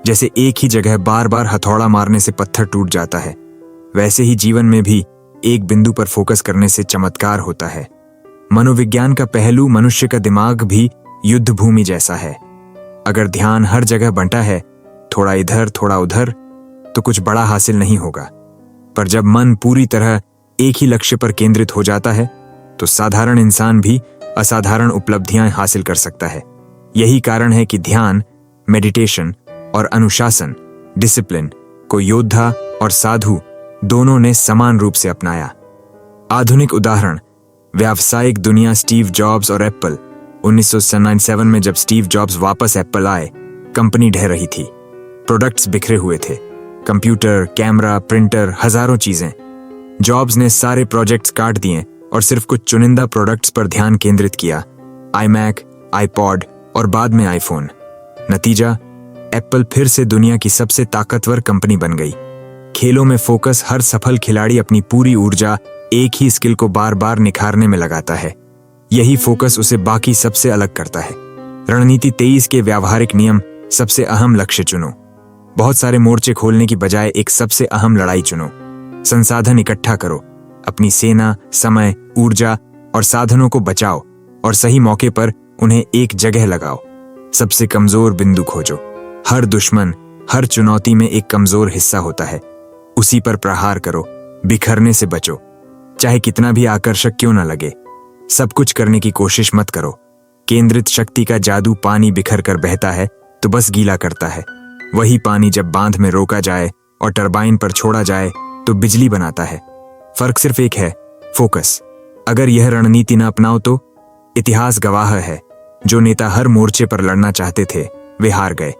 जैसे एक ही जगह बार बार हथौड़ा मारने से पत्थर टूट जाता है, वैसे ही जीवन में भी एक बिंदु पर फोकस करने से चमत्कार होता है। मनोविज्ञान का पहलू, मनुष्य का दिमाग भी युद्ध भूमि जैसा है। अगर ध्यान हर जगह बंटा है, थोड़ा इधर थोड़ा उधर, तो कुछ बड़ा हासिल नहीं होगा। पर जब मन पूरी तरह एक ही लक्ष्य पर केंद्रित हो जाता है, तो साधारण इंसान भी असाधारण उपलब्धियां हासिल कर सकता है। यही कारण है कि ध्यान, मेडिटेशन और अनुशासन, डिसिप्लिन को योद्धा और साधु दोनों ने समान रूप से अपनाया। आधुनिक उदाहरण, व्यावसायिक दुनिया, स्टीव जॉब्स और एप्पल। 1997 में जब स्टीव जॉब्स वापस एप्पल आए, कंपनी ढह रही थी। प्रोडक्ट्स बिखरे हुए थे, कंप्यूटर, कैमरा, प्रिंटर, हजारों चीजें। जॉब्स ने सारे प्रोजेक्ट्स काट दिए और सिर्फ कुछ चुनिंदा प्रोडक्ट्स पर ध्यान केंद्रित किया, आईमैक, आईपॉड और बाद में आईफोन। नतीजा, एप्पल फिर से दुनिया की सबसे ताकतवर कंपनी बन गई। खेलों में फोकस, हर सफल खिलाड़ी अपनी पूरी ऊर्जा एक ही स्किल को बार बार निखारने में लगाता है। यही फोकस उसे बाकी सबसे अलग करता है। रणनीति 23 के व्यावहारिक नियम, सबसे अहम लक्ष्य चुनो। बहुत सारे मोर्चे खोलने की बजाय एक सबसे अहम लड़ाई चुनो। संसाधन इकट्ठा करो, अपनी सेना, समय, ऊर्जा और साधनों को बचाओ और सही मौके पर उन्हें एक जगह लगाओ। सबसे कमजोर बिंदु खोजो। हर दुश्मन, हर चुनौती में एक कमजोर हिस्सा होता है, उसी पर प्रहार करो। बिखरने से बचो, चाहे कितना भी आकर्षक क्यों न लगे। सब कुछ करने की कोशिश मत करो। केंद्रित शक्ति का जादू पानी बिखर कर बहता है तो बस गीला करता है। वही पानी जब बांध में रोका जाए और टरबाइन पर छोड़ा जाए तो बिजली बनाता है। फर्क सिर्फ एक है, फोकस। अगर यह रणनीति न अपनाओ तो इतिहास गवाह है, जो नेता हर मोर्चे पर लड़ना चाहते थे वे हार गए।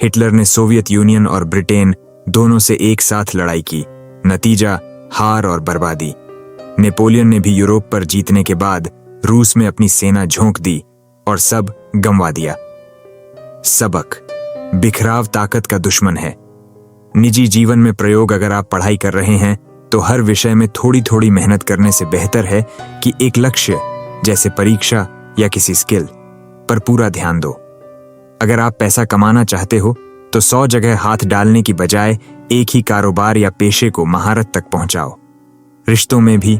हिटलर ने सोवियत यूनियन और ब्रिटेन दोनों से एक साथ लड़ाई की, नतीजा हार और बर्बादी। नेपोलियन ने भी यूरोप पर जीतने के बाद रूस में अपनी सेना झोंक दी और सब गंवा दिया। सबक, बिखराव ताकत का दुश्मन है। निजी जीवन में प्रयोग, अगर आप पढ़ाई कर रहे हैं तो हर विषय में थोड़ी थोड़ी मेहनत करने से बेहतर है कि एक लक्ष्य जैसे परीक्षा या किसी स्किल पर पूरा ध्यान दो। अगर आप पैसा कमाना चाहते हो तो 100 जगह हाथ डालने की बजाय एक ही कारोबार या पेशे को महारत तक पहुंचाओ। रिश्तों में भी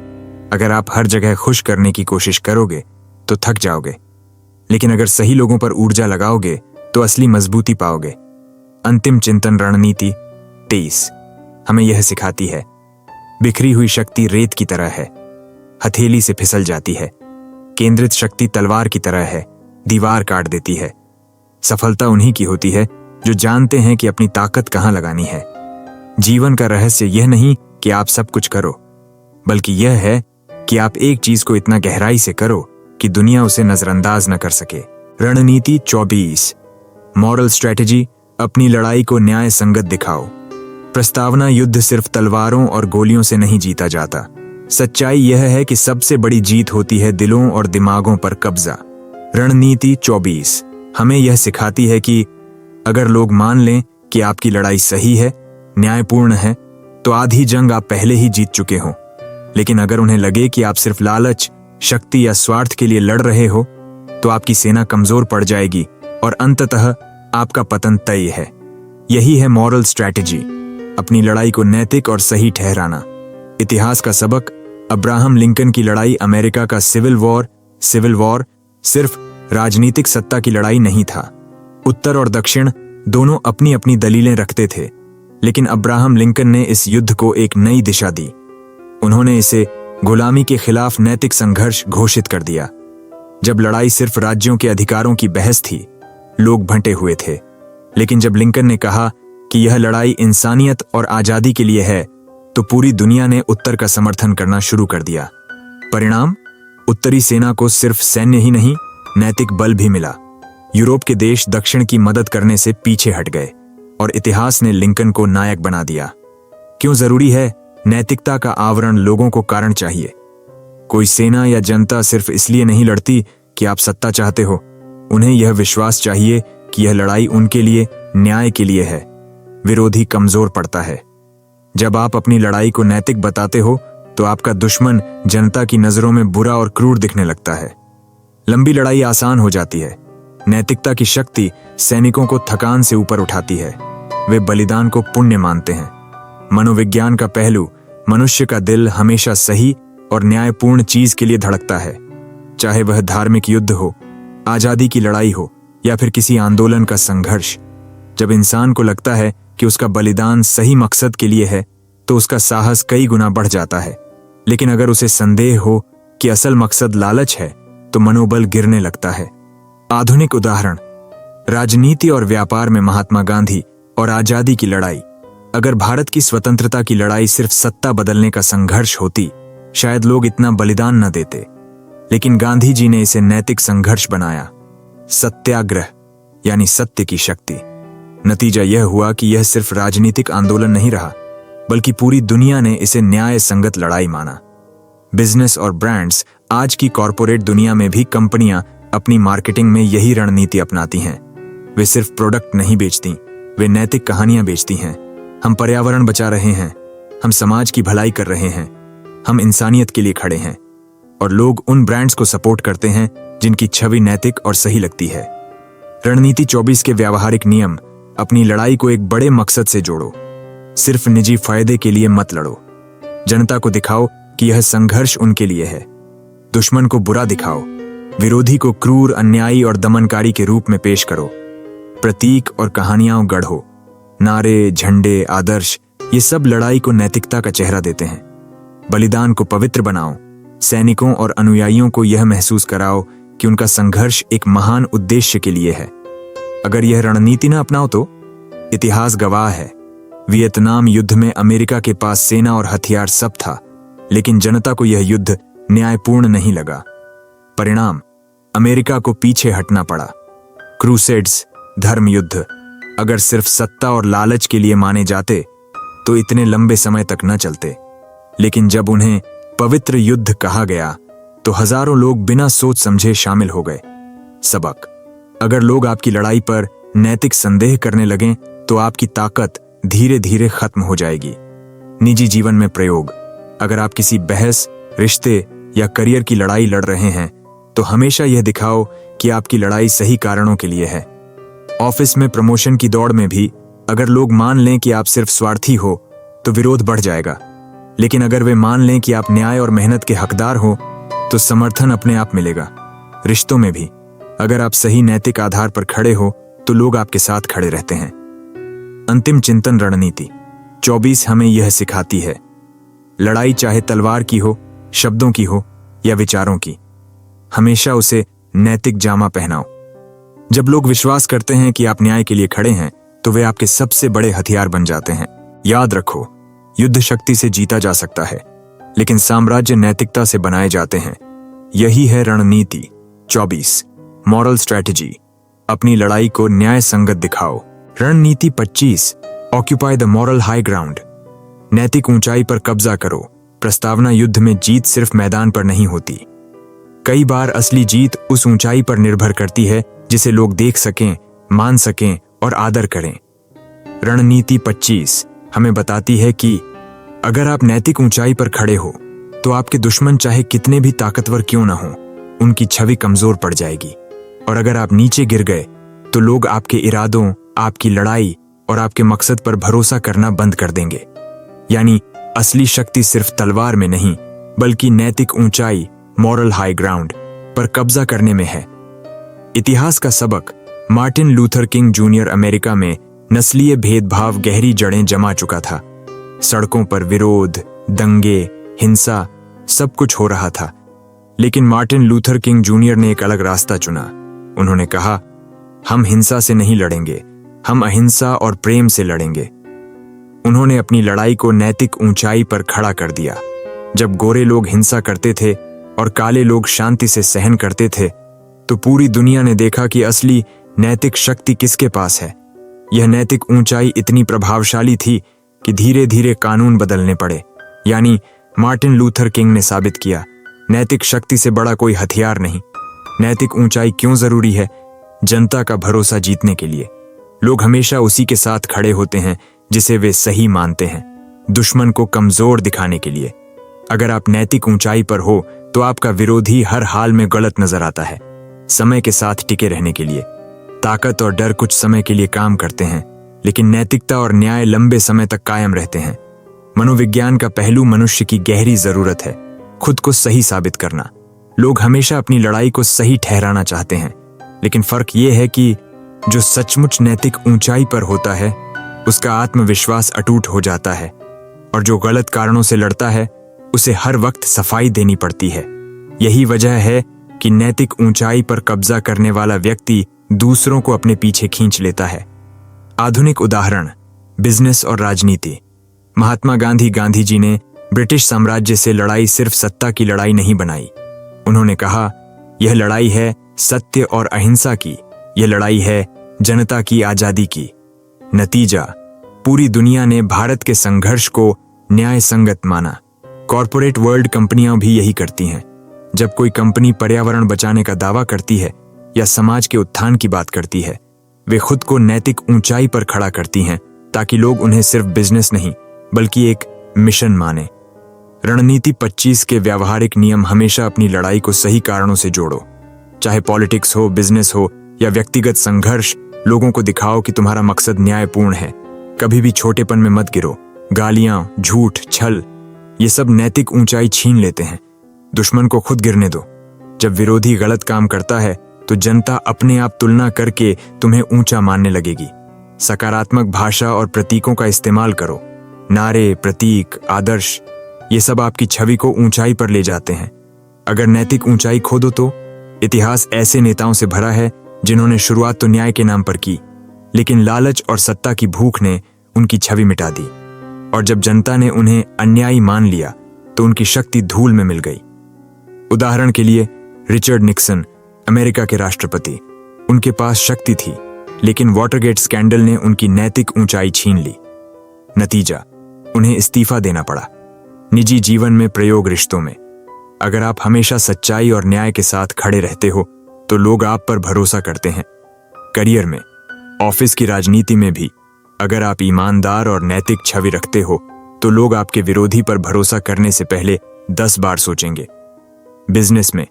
अगर आप हर जगह खुश करने की कोशिश करोगे तो थक जाओगे, लेकिन अगर सही लोगों पर ऊर्जा लगाओगे तो असली मजबूती पाओगे। अंतिम चिंतन, रणनीति 23 हमें यह सिखाती है, बिखरी हुई शक्ति रेत की तरह है, हथेली से फिसल जाती है। केंद्रित शक्ति तलवार की तरह है, दीवार काट देती है। सफलता उन्हीं की होती है जो जानते हैं कि अपनी ताकत कहां लगानी है। जीवन का रहस्य यह नहीं कि आप सब कुछ करो, बल्कि यह है कि आप एक चीज को इतना गहराई से करो कि दुनिया उसे नजरअंदाज न कर सके। रणनीति 24, मॉरल स्ट्रेटेजी, अपनी लड़ाई को न्याय संगत दिखाओ। प्रस्तावना, युद्ध सिर्फ तलवारों और गोलियों से नहीं जीता जाता। सच्चाई यह है कि सबसे बड़ी जीत होती है दिलों और दिमागों पर कब्जा। रणनीति 24 हमें यह सिखाती है कि अगर लोग मान लें कि आपकी लड़ाई सही है, न्यायपूर्ण है, तो आधी जंग आप पहले ही जीत चुके हो। लेकिन अगर उन्हें लगे कि आप सिर्फ लालच, शक्ति या स्वार्थ के लिए लड़ रहे हो, तो आपकी सेना कमजोर पड़ जाएगी और अंततः आपका पतन तय है। यही है मॉरल स्ट्रैटेजी, अपनी लड़ाई को नैतिक और सही ठहराना। इतिहास का सबक, अब्राहम लिंकन की लड़ाई अमेरिका का सिविल वॉर सिर्फ राजनीतिक सत्ता की लड़ाई नहीं था। उत्तर और दक्षिण दोनों अपनी अपनी दलीलें रखते थे, लेकिन अब्राहम लिंकन ने इस युद्ध को एक नई दिशा दी। उन्होंने इसे गुलामी के खिलाफ नैतिक संघर्ष घोषित कर दिया। जब लड़ाई सिर्फ राज्यों के अधिकारों की बहस थी, लोग भंटे हुए थे, लेकिन जब लिंकन ने कहा कि यह लड़ाई इंसानियत और आजादी के लिए है, तो पूरी दुनिया ने उत्तर का समर्थन करना शुरू कर दिया। परिणाम, उत्तरी सेना को सिर्फ सैन्य ही नहीं, नैतिक बल भी मिला। यूरोप के देश दक्षिण की मदद करने से पीछे हट गए और इतिहास ने लिंकन को नायक बना दिया। क्यों जरूरी है? नैतिकता का आवरण, लोगों को कारण चाहिए। कोई सेना या जनता सिर्फ इसलिए नहीं लड़ती कि आप सत्ता चाहते हो, उन्हें यह विश्वास चाहिए कि यह लड़ाई उनके लिए, न्याय के लिए है। विरोधी कमजोर पड़ता है। जब आप अपनी लड़ाई को नैतिक बताते हो तो आपका दुश्मन जनता की नजरों में बुरा और क्रूर दिखने लगता है। लंबी लड़ाई आसान हो जाती है। नैतिकता की शक्ति सैनिकों को थकान से ऊपर उठाती है। वे बलिदान को पुण्य मानते हैं। मनोविज्ञान का पहलू, मनुष्य का दिल हमेशा सही और न्यायपूर्ण चीज के लिए धड़कता है, चाहे वह धार्मिक युद्ध हो, आजादी की लड़ाई हो या फिर किसी आंदोलन का संघर्ष, जब इंसान को लगता है कि उसका बलिदान सही मकसद के लिए है तो उसका साहस कई गुना बढ़ जाता है। लेकिन अगर उसे संदेह हो कि असल मकसद लालच है तो मनोबल गिरने लगता है। आधुनिक उदाहरण, राजनीति और व्यापार में महात्मा गांधी और आजादी की लड़ाई। अगर भारत की स्वतंत्रता की लड़ाई सिर्फ सत्ता बदलने का संघर्ष होती, शायद लोग इतना बलिदान न देते। लेकिन गांधी जी ने इसे नैतिक संघर्ष बनाया, सत्याग्रह यानी सत्य की शक्ति। नतीजा यह हुआ कि यह सिर्फ राजनीतिक आंदोलन नहीं रहा, बल्कि पूरी दुनिया ने इसे न्याय संगत लड़ाई माना। बिजनेस और ब्रांड्स, आज की कॉरपोरेट दुनिया में भी कंपनियां अपनी मार्केटिंग में यही रणनीति अपनाती हैं। वे सिर्फ प्रोडक्ट नहीं बेचती, वे नैतिक कहानियां बेचती हैं। हम पर्यावरण बचा रहे हैं, हम समाज की भलाई कर रहे हैं, हम इंसानियत के लिए खड़े हैं। और लोग उन ब्रांड्स को सपोर्ट करते हैं जिनकी छवि नैतिक और सही लगती है। रणनीति 24 के व्यावहारिक नियम, अपनी लड़ाई को एक बड़े मकसद से जोड़ो, सिर्फ निजी फायदे के लिए मत लड़ो। जनता को दिखाओ कि यह संघर्ष उनके लिए है। दुश्मन को बुरा दिखाओ, विरोधी को क्रूर, अन्यायी और दमनकारी के रूप में पेश करो। प्रतीक और कहानियां गढ़ो, नारे, झंडे, आदर्श, ये सब लड़ाई को नैतिकता का चेहरा देते हैं। बलिदान को पवित्र बनाओ, सैनिकों और अनुयायियों को यह महसूस कराओ कि उनका संघर्ष एक महान उद्देश्य के लिए है। अगर यह रणनीति न अपनाओ तो इतिहास गवाह है, वियतनाम युद्ध में अमेरिका के पास सेना और हथियार सब था, लेकिन जनता को यह युद्ध न्यायपूर्ण नहीं लगा। परिणाम, अमेरिका को पीछे हटना पड़ा। क्रूसेड्स, धर्म युद्ध, अगर सिर्फ सत्ता और लालच के लिए माने जाते तो इतने लंबे समय तक न चलते। लेकिन जब उन्हें पवित्र युद्ध कहा गया तो हजारों लोग बिना सोच समझे शामिल हो गए। सबक, अगर लोग आपकी लड़ाई पर नैतिक संदेह करने लगें तो आपकी ताकत धीरे धीरे खत्म हो जाएगी। निजी जीवन में प्रयोग, अगर आप किसी बहस, रिश्ते या करियर की लड़ाई लड़ रहे हैं तो हमेशा यह दिखाओ कि आपकी लड़ाई सही कारणों के लिए है। ऑफिस में प्रमोशन की दौड़ में भी अगर लोग मान लें कि आप सिर्फ स्वार्थी हो तो विरोध बढ़ जाएगा। लेकिन अगर वे मान लें कि आप न्याय और मेहनत के हकदार हो तो समर्थन अपने आप मिलेगा। रिश्तों में भी अगर आप सही नैतिक आधार पर खड़े हो तो लोग आपके साथ खड़े रहते हैं। अंतिम चिंतन, रणनीति 24 हमें यह सिखाती है, लड़ाई चाहे तलवार की हो, शब्दों की हो या विचारों की, हमेशा उसे नैतिक जामा पहनाओ। जब लोग विश्वास करते हैं कि आप न्याय के लिए खड़े हैं तो वे आपके सबसे बड़े हथियार बन जाते हैं। याद रखो, युद्ध शक्ति से जीता जा सकता है, लेकिन साम्राज्य नैतिकता से बनाए जाते हैं। यही है रणनीति 24, मॉरल स्ट्रैटेजी। अपनी लड़ाई को न्याय संगत दिखाओ। रणनीति 25, occupy the moral high ground. नैतिक ऊंचाई पर कब्जा करो। प्रस्तावना युद्ध में जीत सिर्फ मैदान पर नहीं होती, कई बार असली जीत उस ऊंचाई पर निर्भर करती है जिसे लोग देख सकें, मान सकें और आदर करें। रणनीति 25 हमें बताती है कि अगर आप नैतिक ऊंचाई पर खड़े हो तो आपके दुश्मन चाहे कितने भी ताकतवर क्यों न हो, उनकी छवि कमजोर पड़ जाएगी। और अगर आप नीचे गिर गए तो लोग आपके इरादों, आपकी लड़ाई और आपके मकसद पर भरोसा करना बंद कर देंगे। यानी असली शक्ति सिर्फ तलवार में नहीं, बल्कि नैतिक ऊंचाई, मॉरल हाई ग्राउंड पर कब्जा करने में है। इतिहास का सबक, Martin Luther king junior America में नस्लीय भेदभाव गहरी जड़ें जमा चुका था। सड़कों पर विरोध, दंगे, हिंसा, सब कुछ हो रहा था। लेकिन मार्टिन लूथर किंग जूनियर ने एक अलग रास्ता चुना। उन्होंने कहा, हम हिंसा से नहीं लड़ेंगे, हम अहिंसा और प्रेम से लड़ेंगे। उन्होंने अपनी लड़ाई को नैतिक ऊंचाई पर खड़ा कर दिया। जब गोरे लोग हिंसा करते थे और काले लोग शांति से सहन करते थे तो पूरी दुनिया ने देखा कि असली नैतिक शक्ति किसके पास है। यह नैतिक ऊंचाई इतनी प्रभावशाली थी कि धीरे धीरे कानून बदलने पड़े। यानी मार्टिन लूथर किंग ने साबित किया, नैतिक शक्ति से बड़ा कोई हथियार नहीं। नैतिक ऊंचाई क्यों जरूरी है? जनता का भरोसा जीतने के लिए। लोग हमेशा उसी के साथ खड़े होते हैं जिसे वे सही मानते हैं, दुश्मन को कमजोर दिखाने के लिए। अगर आप नैतिक ऊंचाई पर हो तो आपका विरोधी हर हाल में गलत नजर आता है। समय के साथ टिके रहने के लिए ताकत और डर कुछ समय के लिए काम करते हैं, लेकिन नैतिकता और न्याय लंबे समय तक कायम रहते हैं। मनोविज्ञान का पहलू मनुष्य की गहरी जरूरत है, खुद को सही साबित करना। लोग हमेशा अपनी लड़ाई को सही ठहराना चाहते हैं, लेकिन फर्क ये है कि जो सचमुच नैतिक ऊंचाई पर होता है उसका आत्मविश्वास अटूट हो जाता है, और जो गलत कारणों से लड़ता है उसे हर वक्त सफाई देनी पड़ती है। यही वजह है कि नैतिक ऊंचाई पर कब्जा करने वाला व्यक्ति दूसरों को अपने पीछे खींच लेता है। आधुनिक उदाहरण, बिजनेस और राजनीति। महात्मा गांधी जी ने ब्रिटिश साम्राज्य से लड़ाई सिर्फ सत्ता की लड़ाई नहीं बनाई। उन्होंने कहा, यह लड़ाई है सत्य और अहिंसा की, यह लड़ाई है जनता की आजादी की। नतीजा, पूरी दुनिया ने भारत के संघर्ष को न्याय संगत माना। कॉरपोरेट वर्ल्ड कंपनियां भी यही करती हैं। जब कोई कंपनी पर्यावरण बचाने का दावा करती है या समाज के उत्थान की बात करती है, वे खुद को नैतिक ऊंचाई पर खड़ा करती हैं ताकि लोग उन्हें सिर्फ बिजनेस नहीं बल्कि एक मिशन माने। रणनीति 25 के व्यावहारिक नियम हमेशा अपनी लड़ाई को सही कारणों से जोड़ो। चाहे पॉलिटिक्स हो, बिजनेस हो या व्यक्तिगत संघर्ष, लोगों को दिखाओ कि तुम्हारा मकसद न्यायपूर्ण है। कभी भी छोटेपन में मत गिरो। गालियां, झूठ, छल, ये सब नैतिक ऊंचाई छीन लेते हैं। दुश्मन को खुद गिरने दो। जब विरोधी गलत काम करता है तो जनता अपने आप तुलना करके तुम्हें ऊंचा मानने लगेगी। सकारात्मक भाषा और प्रतीकों का इस्तेमाल करो। नारे, प्रतीक, आदर्श, ये सब आपकी छवि को ऊंचाई पर ले जाते हैं। अगर नैतिक ऊंचाई खो दो तो इतिहास ऐसे नेताओं से भरा है जिन्होंने शुरुआत तो न्याय के नाम पर की, लेकिन लालच और सत्ता की भूख ने उनकी छवि मिटा दी, और जब जनता ने उन्हें अन्यायी मान लिया तो उनकी शक्ति धूल में मिल गई। उदाहरण के लिए रिचर्ड निक्सन, अमेरिका के राष्ट्रपति, उनके पास शक्ति थी, लेकिन वाटरगेट स्कैंडल ने उनकी नैतिक ऊंचाई छीन ली। नतीजा, उन्हें इस्तीफा देना पड़ा। निजी जीवन में, प्रयोग, रिश्तों में, अगर आप हमेशा सच्चाई और न्याय के साथ खड़े रहते हो तो लोग आप पर भरोसा करते हैं। करियर में, ऑफिस की राजनीति में भी, अगर आप ईमानदार और नैतिक छवि रखते हो तो लोग आपके विरोधी पर भरोसा करने से पहले 10 बार सोचेंगे। बिजनेस में,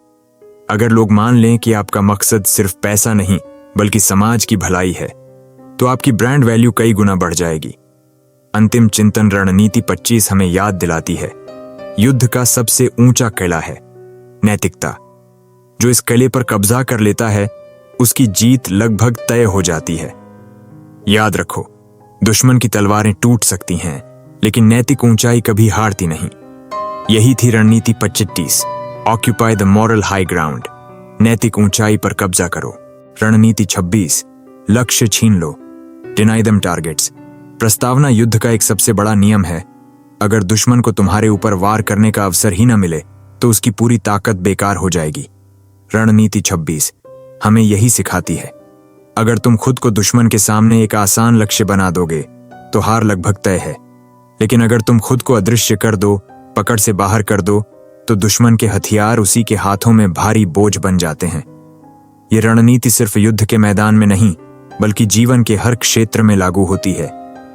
अगर लोग मान लें कि आपका मकसद सिर्फ पैसा नहीं बल्कि समाज की भलाई है तो आपकी ब्रांड वैल्यू कई गुना बढ़ जाएगी। अंतिम चिंतन, रणनीति 25 हमें याद दिलाती है, युद्ध का सबसे ऊंचा किला है नैतिकता। जो इस किले पर कब्जा कर लेता है उसकी जीत लगभग तय हो जाती है। याद रखो, दुश्मन की तलवारें टूट सकती हैं लेकिन नैतिक ऊंचाई कभी हारती नहीं। यही थी रणनीति 25, occupy the moral high ground. नैतिक ऊंचाई पर कब्जा करो। रणनीति 26, लक्ष्य छीन लो, डिनाई देम टारगेट्स। प्रस्तावना युद्ध का एक सबसे बड़ा नियम है। अगर दुश्मन को तुम्हारे ऊपर वार करने का अवसर ही न मिले तो उसकी पूरी ताकत बेकार हो जाएगी। रणनीति 26 हमें यही सिखाती है। अगर तुम खुद को दुश्मन के सामने एक आसान लक्ष्य बना दोगे तो हार लगभग तय है, लेकिन अगर तुम खुद को अदृश्य कर दो, पकड़ से बाहर कर दो, तो दुश्मन के हथियार उसी के हाथों में भारी बोझ बन जाते हैं। ये रणनीति सिर्फ युद्ध के मैदान में नहीं बल्कि जीवन के हर क्षेत्र में लागू होती है।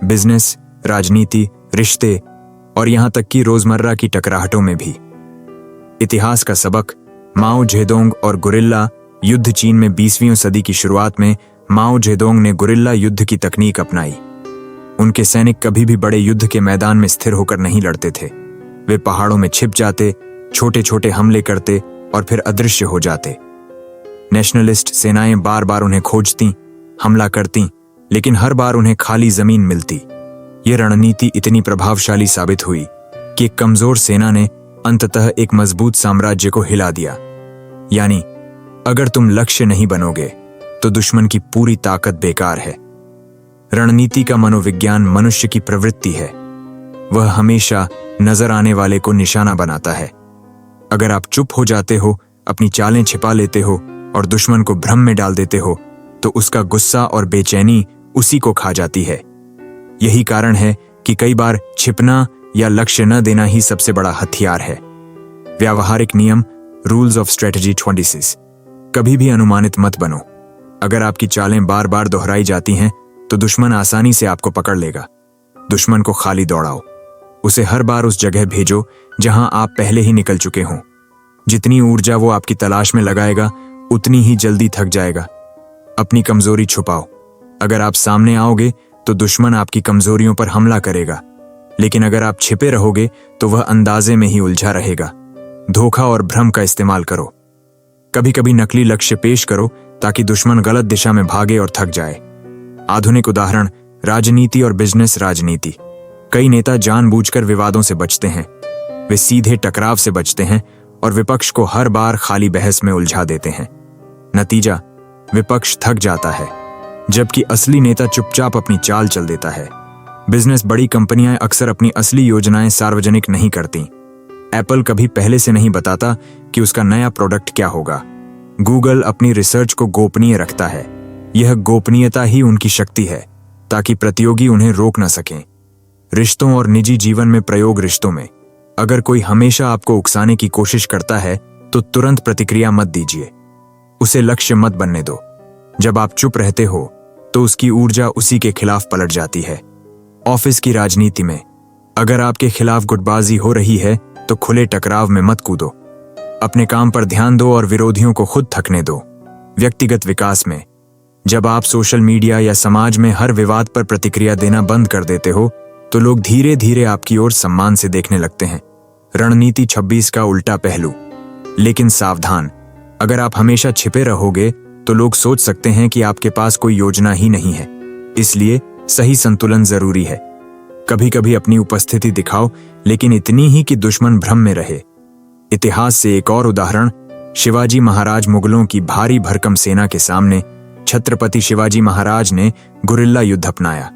बिजनेस, राजनीति, रिश्ते और यहां तक कि रोजमर्रा की टकराहटों में भी। इतिहास का सबक, माओ जेडोंग और गुरिल्ला युद्ध। चीन में 20वीं सदी की शुरुआत में माओ जेडोंग ने गुरिल्ला युद्ध की तकनीक अपनाई। उनके सैनिक कभी भी बड़े युद्ध के मैदान में स्थिर होकर नहीं लड़ते थे। वे पहाड़ों में छिप जाते, छोटे छोटे हमले करते और फिर अदृश्य हो जाते। नेशनलिस्ट सेनाएं बार बार उन्हें खोजती, हमला करती, लेकिन हर बार उन्हें खाली जमीन मिलती। ये रणनीति इतनी प्रभावशाली साबित हुई कि एक कमजोर सेना ने अंततः एक मजबूत साम्राज्य को हिला दिया। यानी अगर तुम लक्ष्य नहीं बनोगे तो दुश्मन की पूरी ताकत बेकार है। रणनीति का मनोविज्ञान मनुष्य की प्रवृत्ति है। वह हमेशा नजर आने वाले को निशाना बनाता है। अगर आप चुप हो जाते हो, अपनी चालें छिपा लेते हो और दुश्मन को भ्रम में डाल देते हो तो उसका गुस्सा और बेचैनी उसी को खा जाती है। यही कारण है कि कई बार छिपना या लक्ष्य न देना ही सबसे बड़ा हथियार है। व्यावहारिक नियम, रूल्स ऑफ स्ट्रेटजी 26। कभी भी अनुमानित मत बनो। अगर आपकी चालें बार बार दोहराई जाती हैं तो दुश्मन आसानी से आपको पकड़ लेगा। दुश्मन को खाली दौड़ाओ, उसे हर बार उस जगह भेजो जहां आप पहले ही निकल चुके हों। जितनी ऊर्जा वो आपकी तलाश में लगाएगा उतनी ही जल्दी थक जाएगा। अपनी कमजोरी छुपाओ। अगर आप सामने आओगे तो दुश्मन आपकी कमजोरियों पर हमला करेगा, लेकिन अगर आप छिपे रहोगे तो वह अंदाजे में ही उलझा रहेगा। धोखा और भ्रम का इस्तेमाल करो। कभी कभी नकली लक्ष्य पेश करो ताकि दुश्मन गलत दिशा में भागे और थक जाए। आधुनिक उदाहरण राजनीति और बिजनेस राजनीति। कई नेता जानबूझकर विवादों से बचते हैं। वे सीधे टकराव से बचते हैं और विपक्ष को हर बार खाली बहस में उलझा देते हैं। नतीजा, विपक्ष थक जाता है, जबकि असली नेता चुपचाप अपनी चाल चल देता है। बिजनेस बड़ी कंपनियां अक्सर अपनी असली योजनाएं सार्वजनिक नहीं करती। एप्पल कभी पहले से नहीं बताता कि उसका नया प्रोडक्ट क्या होगा। गूगल अपनी रिसर्च को गोपनीय रखता है। यह गोपनीयता ही उनकी शक्ति है, ताकि प्रतियोगी उन्हें रोक न सकें। रिश्तों और निजी जीवन में प्रयोग। रिश्तों में अगर कोई हमेशा आपको उकसाने की कोशिश करता है तो तुरंत प्रतिक्रिया मत दीजिए। उसे लक्ष्य मत बनने दो। जब आप चुप रहते हो तो उसकी ऊर्जा उसी के खिलाफ पलट जाती है। ऑफिस की राजनीति में अगर आपके खिलाफ गुटबाजी हो रही है तो खुले टकराव में मत कूदो। अपने काम पर ध्यान दो और विरोधियों को खुद थकने दो। व्यक्तिगत विकास में जब आप सोशल मीडिया या समाज में हर विवाद पर प्रतिक्रिया देना बंद कर देते हो तो लोग धीरे धीरे आपकी ओर सम्मान से देखने लगते हैं। रणनीति 26 का उल्टा पहलू। लेकिन सावधान, अगर आप हमेशा छिपे रहोगे तो लोग सोच सकते हैं कि आपके पास कोई योजना ही नहीं है। इसलिए सही संतुलन जरूरी है। कभी कभी अपनी उपस्थिति दिखाओ, लेकिन इतनी ही कि दुश्मन भ्रम में रहे। इतिहास से एक और उदाहरण, शिवाजी महाराज मुगलों की भारी भरकम सेना के सामने छत्रपति शिवाजी महाराज ने गुरिल्ला युद्ध अपनाया।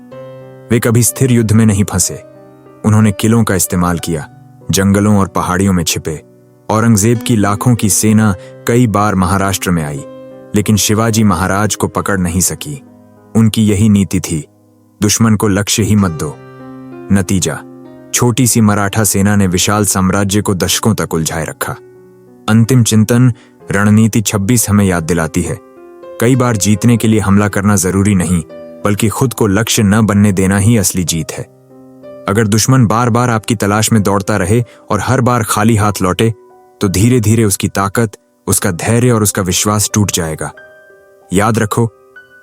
वे कभी स्थिर युद्ध में नहीं फंसे। उन्होंने किलों का इस्तेमाल किया, जंगलों और पहाड़ियों में छिपे। औरंगजेब की लाखों की सेना कई बार महाराष्ट्र में आई, लेकिन शिवाजी महाराज को पकड़ नहीं सकी। उनकी यही नीति थी, दुश्मन को लक्ष्य ही मत दो। नतीजा, छोटी सी मराठा सेना ने विशाल साम्राज्य को दशकों तक उलझाए रखा। अंतिम चिंतन रणनीति 26 हमें याद दिलाती है, कई बार जीतने के लिए हमला करना जरूरी नहीं, बल्कि खुद को लक्ष्य न बनने देना ही असली जीत है। अगर दुश्मन बार बार आपकी तलाश में दौड़ता रहे और हर बार खाली हाथ लौटे, तो धीरे धीरे उसकी ताकत, उसका धैर्य और उसका विश्वास टूट जाएगा। याद रखो,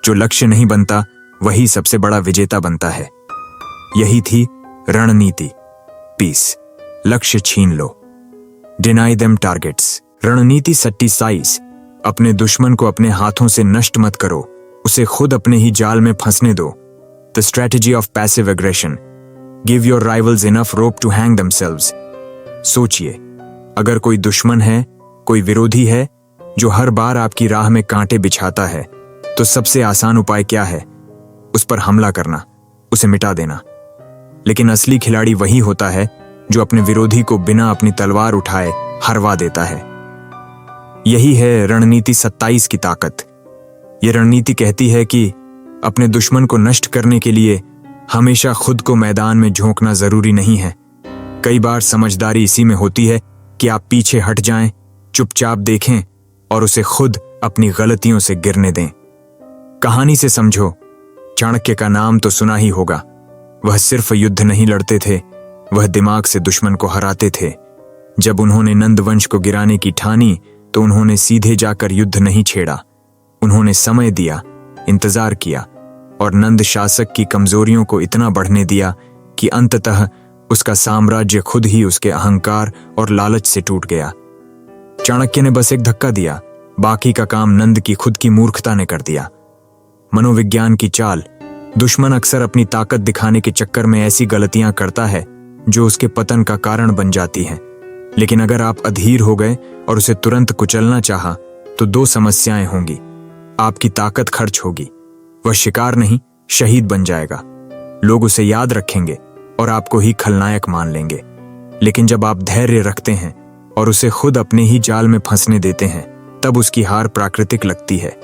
जो लक्ष्य नहीं बनता वही सबसे बड़ा विजेता बनता है। यही थी रणनीति। पीस, लक्ष्य छीन लो। Deny them targets. रणनीति 27, अपने दुश्मन को अपने हाथों से नष्ट मत करो, उसे खुद अपने ही जाल में फंसने दो। The strategy of passive aggression. Give your rivals enough rope to hang themselves. सोचिए, अगर कोई दुश्मन है, कोई विरोधी है जो हर बार आपकी राह में कांटे बिछाता है, तो सबसे आसान उपाय क्या है? उस पर हमला करना, उसे मिटा देना। लेकिन असली खिलाड़ी वही होता है जो अपने विरोधी को बिना अपनी तलवार उठाए हरवा देता है। यही है रणनीति 27 की ताकत। यह रणनीति कहती है कि अपने दुश्मन को नष्ट करने के लिए हमेशा खुद को मैदान में झोंकना जरूरी नहीं है। कई बार समझदारी इसी में होती है कि आप पीछे हट जाएं, चुपचाप देखें और उसे खुद अपनी गलतियों से गिरने दें। कहानी से समझो, चाणक्य का नाम तो सुना ही होगा। वह सिर्फ युद्ध नहीं लड़ते थे, वह दिमाग से दुश्मन को हराते थे। जब उन्होंने नंद वंश को गिराने की ठानी तो उन्होंने सीधे जाकर युद्ध नहीं छेड़ा। उन्होंने समय दिया, इंतजार किया और नंद शासक की कमजोरियों को इतना बढ़ने दिया कि अंततः उसका साम्राज्य खुद ही उसके अहंकार और लालच से टूट गया। चाणक्य ने बस एक धक्का दिया, बाकी का काम नंद की खुद की मूर्खता ने कर दिया। मनोविज्ञान की चाल। दुश्मन अक्सर अपनी ताकत दिखाने के चक्कर में ऐसी गलतियां करता है जो उसके पतन का कारण बन जाती हैं। लेकिन अगर आप अधीर हो गए और उसे तुरंत कुचलना चाहा, तो दो समस्याएं होंगी। आपकी ताकत खर्च होगी, वह शिकार नहीं शहीद बन जाएगा। लोग उसे याद रखेंगे और आपको ही खलनायक मान लेंगे। लेकिन जब आप धैर्य रखते हैं और उसे खुद अपने ही जाल में फंसने देते हैं, तब उसकी हार प्राकृतिक लगती है।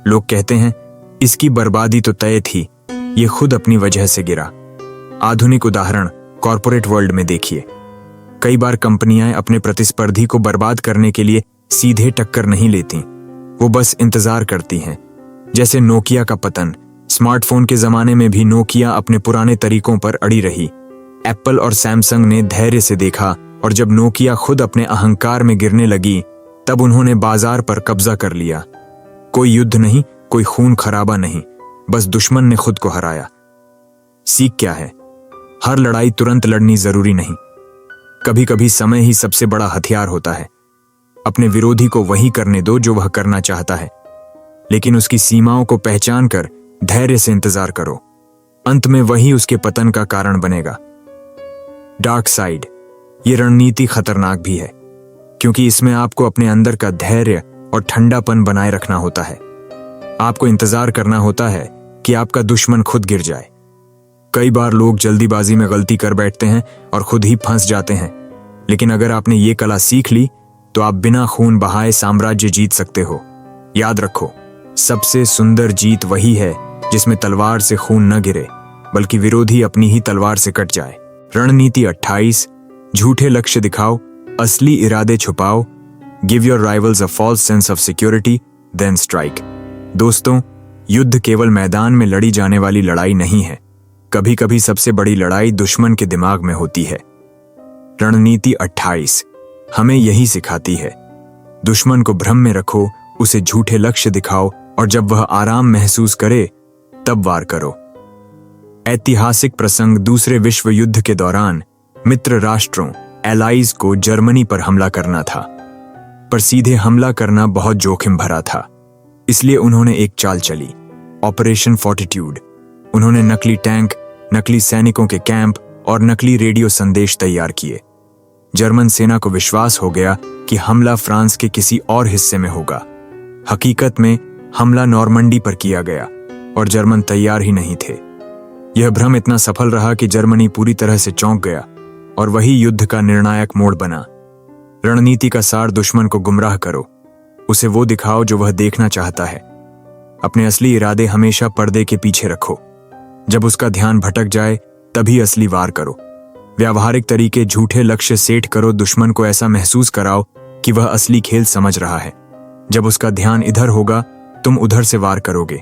लोग कहते हैं, इसकी बर्बादी तो तय थी, ये खुद अपनी वजह से गिरा। आधुनिक उदाहरण कॉर्पोरेट वर्ल्ड में देखिए। कई बार कंपनियां अपने प्रतिस्पर्धी को बर्बाद करने के लिए सीधे टक्कर नहीं लेती, वो बस इंतजार करती हैं। जैसे नोकिया का पतन। स्मार्टफोन के जमाने में भी नोकिया अपने पुराने तरीकों पर अड़ी रही। एप्पल और सैमसंग ने धैर्य से देखा, और जब नोकिया खुद अपने अहंकार में गिरने लगी, तब उन्होंने बाजार पर कब्जा कर लिया। कोई युद्ध नहीं, कोई खून खराबा नहीं, बस दुश्मन ने खुद को हराया। सीख क्या है? हर लड़ाई तुरंत लड़नी जरूरी नहीं। कभी कभी समय ही सबसे बड़ा हथियार होता है। अपने विरोधी को वही करने दो जो वह करना चाहता है। लेकिन उसकी सीमाओं को पहचान कर धैर्य से इंतजार करो। अंत में वही उसके पतन का कारण बनेगा। डार्क साइड, ये रणनीति खतरनाक भी है, क्योंकि इसमें आपको अपने अंदर का धैर्य और ठंडापन बनाए रखना होता है। आपको इंतजार करना होता है कि आपका दुश्मन खुद गिर जाए। कई बार लोग जल्दीबाजी में गलती कर बैठते हैं और खुद ही फंस जाते हैं, लेकिन अगर आपने ये कला सीख ली तो आप बिना खून बहाए साम्राज्य जीत सकते हो। याद रखो, सबसे सुंदर जीत वही है जिसमें तलवार से खून न गिरे, बल्कि विरोधी अपनी ही तलवार से कट जाए। रणनीति 28, झूठे लक्ष्य दिखाओ, असली इरादे छुपाओ। Give your rivals a false sense of security, then strike. दोस्तों, युद्ध केवल मैदान में लड़ी जाने वाली लड़ाई नहीं है। कभी कभी सबसे बड़ी लड़ाई दुश्मन के दिमाग में होती है। रणनीति 28 हमें यही सिखाती है। दुश्मन को भ्रम में रखो, उसे झूठे लक्ष्य दिखाओ, और जब वह आराम महसूस करे तब वार करो। ऐतिहासिक प्रसंग, दूसरे विश्व युद्ध के दौरान मित्र राष्ट्रों एलाइज को जर्मनी पर हमला करना था, पर सीधे हमला करना बहुत जोखिम भरा था। इसलिए उन्होंने एक चाल चली, ऑपरेशन फॉर्टिट्यूड। उन्होंने नकली टैंक, नकली सैनिकों के कैंप और नकली रेडियो संदेश तैयार किए। जर्मन सेना को विश्वास हो गया कि हमला फ्रांस के किसी और हिस्से में होगा। हकीकत में हमला नॉर्मंडी पर किया गया और जर्मन तैयार ही नहीं थे। यह भ्रम इतना सफल रहा कि जर्मनी पूरी तरह से चौंक गया और वही युद्ध का निर्णायक मोड़ बना। रणनीति का सार, दुश्मन को गुमराह करो, उसे वो दिखाओ जो वह देखना चाहता है। अपने असली इरादे हमेशा पर्दे के पीछे रखो। जब उसका ध्यान भटक जाए तभी असली वार करो। व्यावहारिक तरीके, झूठे लक्ष्य सेट करो, दुश्मन को ऐसा महसूस कराओ कि वह असली खेल समझ रहा है। जब उसका ध्यान इधर होगा तुम उधर से वार करोगे।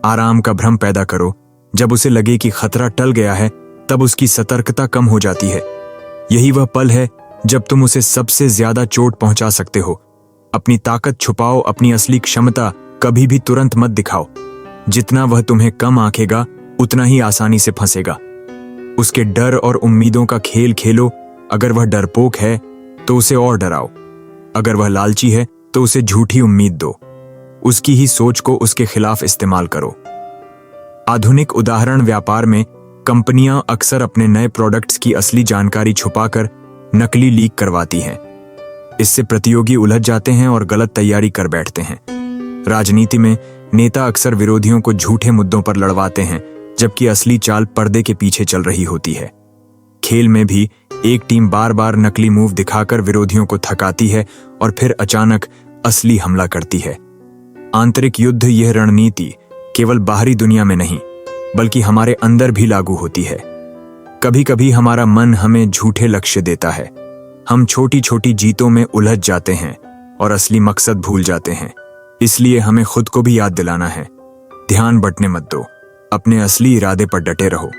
आराम का भ्रम पैदा करो। जब उसे लगे कि खतरा टल गया है तब उसकी सतर्कता कम हो जाती है। यही वह पल है जब तुम उसे सबसे ज्यादा चोट पहुंचा सकते हो। अपनी ताकत छुपाओ, अपनी असली क्षमता कभी भी तुरंत मत दिखाओ। जितना वह तुम्हें कम आंकेगा उतना ही आसानी से फंसेगा। उसके डर और उम्मीदों का खेल खेलो। अगर वह डरपोक है तो उसे और डराओ। अगर वह लालची है तो उसे झूठी उम्मीद दो। उसकी ही सोच को उसके खिलाफ इस्तेमाल करो। आधुनिक उदाहरण, व्यापार में कंपनियां अक्सर अपने नए प्रोडक्ट्स की असली जानकारी छुपाकर नकली लीक करवाती हैं। इससे प्रतियोगी उलझ जाते हैं और गलत तैयारी कर बैठते हैं। राजनीति में नेता अक्सर विरोधियों को झूठे मुद्दों पर लड़वाते हैं, जबकि असली चाल पर्दे के पीछे चल रही होती है। खेल में भी एक टीम बार बार नकली मूव दिखाकर विरोधियों को थकाती है और फिर अचानक असली हमला करती है। आंतरिक युद्ध, यह रणनीति केवल बाहरी दुनिया में नहीं बल्कि हमारे अंदर भी लागू होती है। कभी कभी हमारा मन हमें झूठे लक्ष्य देता है। हम छोटी छोटी जीतों में उलझ जाते हैं और असली मकसद भूल जाते हैं। इसलिए हमें खुद को भी याद दिलाना है, ध्यान बंटने मत दो, अपने असली इरादे पर डटे रहो।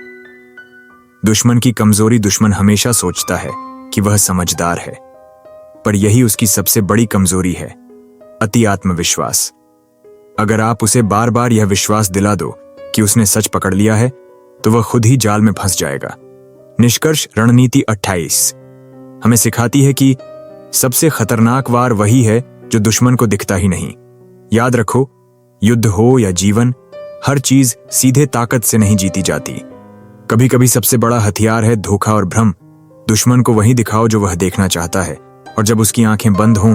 दुश्मन की कमजोरी, दुश्मन हमेशा सोचता है कि वह समझदार है, पर यही उसकी सबसे बड़ी कमजोरी है, अति आत्मविश्वास। अगर आप उसे बार बार यह विश्वास दिला दो कि उसने सच पकड़ लिया है तो वह खुद ही जाल में फंस जाएगा। निष्कर्ष, रणनीति 28 हमें सिखाती है कि सबसे खतरनाक वार वही है जो दुश्मन को दिखता ही नहीं। याद रखो, युद्ध हो या जीवन, हर चीज सीधे ताकत से नहीं जीती जाती। कभी कभी सबसे बड़ा हथियार है धोखा और भ्रम। दुश्मन को वही दिखाओ जो वह देखना चाहता है, और जब उसकी आंखें बंद हों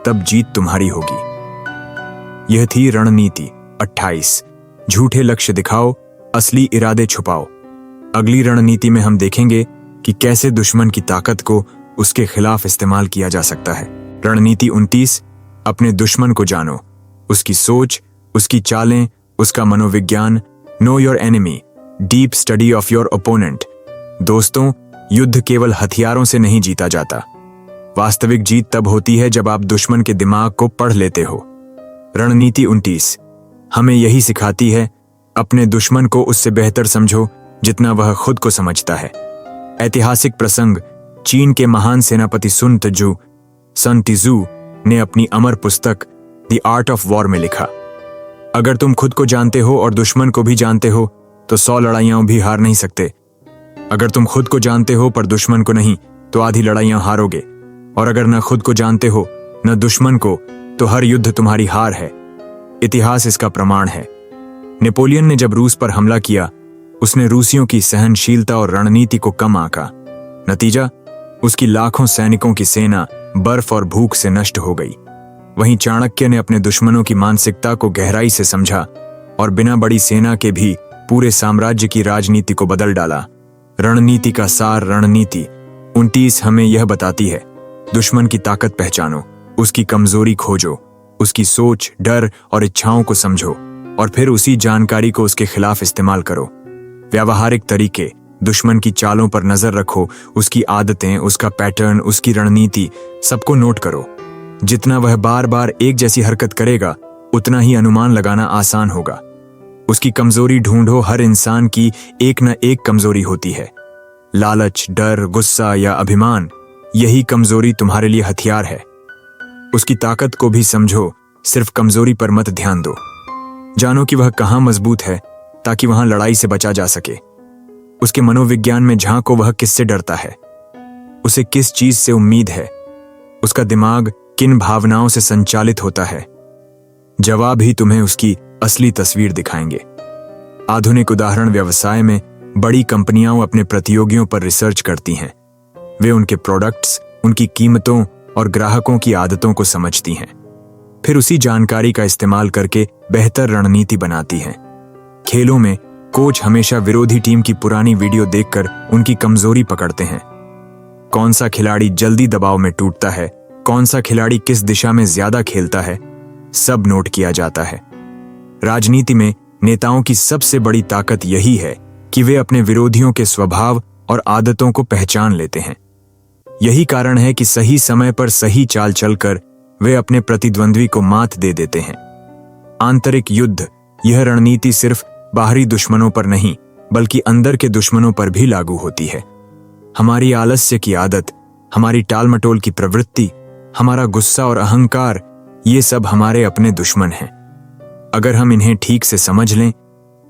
तब जीत तुम्हारी होगी। यह थी रणनीति 28, झूठे लक्ष्य दिखाओ, असली इरादे छुपाओ। अगली रणनीति में हम देखेंगे कि कैसे दुश्मन की ताकत को उसके खिलाफ इस्तेमाल किया जा सकता है। रणनीति 29, अपने दुश्मन को जानो, उसकी सोच, उसकी चालें, उसका मनोविज्ञान। Know your enemy, deep study of your opponent. दोस्तों, युद्ध केवल हथियारों से नहीं जीता जाता। वास्तविक जीत तब होती है जब आप दुश्मन के दिमाग को पढ़ लेते हो। रणनीति 29 हमें यही सिखाती है, अपने दुश्मन को उससे बेहतर समझो जितना वह खुद को समझता है। ऐतिहासिक प्रसंग, चीन के महान सेनापति सुन त्जू ने अपनी अमर पुस्तक द आर्ट ऑफ वॉर में लिखा, अगर तुम खुद को जानते हो और दुश्मन को भी जानते हो तो 100 लड़ाइयां भी हार नहीं सकते। अगर तुम खुद को जानते हो पर दुश्मन को नहीं तो आधी लड़ाइयां हारोगे, और अगर न खुद को जानते हो न दुश्मन को तो हर युद्ध तुम्हारी हार है। इतिहास इसका प्रमाण है। नेपोलियन ने जब रूस पर हमला किया, उसने रूसियों की सहनशीलता और रणनीति को कम आंका। नतीजा, उसकी लाखों सैनिकों की सेना बर्फ और भूख से नष्ट हो गई। वहीं चाणक्य ने अपने दुश्मनों की मानसिकता को गहराई से समझा और बिना बड़ी सेना के भी पूरे साम्राज्य की राजनीति को बदल डाला। रणनीति का सार रणनीति 29 हमें यह बताती है, दुश्मन की ताकत पहचानो, उसकी कमजोरी खोजो, उसकी सोच, डर और इच्छाओं को समझो और फिर उसी जानकारी को उसके खिलाफ इस्तेमाल करो। व्यावहारिक तरीके, दुश्मन की चालों पर नजर रखो, उसकी आदतें, उसका पैटर्न, उसकी रणनीति, सबको नोट करो। जितना वह बार बार एक जैसी हरकत करेगा, उतना ही अनुमान लगाना आसान होगा। उसकी कमजोरी ढूंढो। हर इंसान की एक न एक कमजोरी होती है। लालच, डर, गुस्सा या अभिमान, यही कमजोरी तुम्हारे लिए हथियार है। उसकी ताकत को भी समझो, सिर्फ कमजोरी पर मत ध्यान दो। जानो कि वह कहाँ मजबूत है ताकि वहां लड़ाई से बचा जा सके। उसके मनोविज्ञान में झांको, वह किससे डरता है, उसे किस चीज से उम्मीद है, उसका दिमाग किन भावनाओं से संचालित होता है। जवाब ही तुम्हें उसकी असली तस्वीर दिखाएंगे। आधुनिक उदाहरण, व्यवसाय में बड़ी कंपनियां अपने प्रतियोगियों पर रिसर्च करती हैं। वे उनके प्रोडक्ट्स, उनकी कीमतों और ग्राहकों की आदतों को समझती हैं। फिर उसी जानकारी का इस्तेमाल करके बेहतर रणनीति बनाती हैं। खेलों में कोच हमेशा विरोधी टीम की पुरानी वीडियो देखकर उनकी कमजोरी पकड़ते हैं। कौन सा खिलाड़ी जल्दी दबाव में टूटता है, कौन सा खिलाड़ी किस दिशा में ज्यादा खेलता है, सब नोट किया जाता है। राजनीति में नेताओं की सबसे बड़ी ताकत यही है कि वे अपने विरोधियों के स्वभाव और आदतों को पहचान लेते हैं। यही कारण है कि सही समय पर सही चाल चलकर वे अपने प्रतिद्वंद्वी को मात दे देते हैं। आंतरिक युद्ध, यह रणनीति सिर्फ बाहरी दुश्मनों पर नहीं बल्कि अंदर के दुश्मनों पर भी लागू होती है। हमारी आलस्य की आदत, हमारी टालमटोल की प्रवृत्ति, हमारा गुस्सा और अहंकार, ये सब हमारे अपने दुश्मन हैं। अगर हम इन्हें ठीक से समझ लें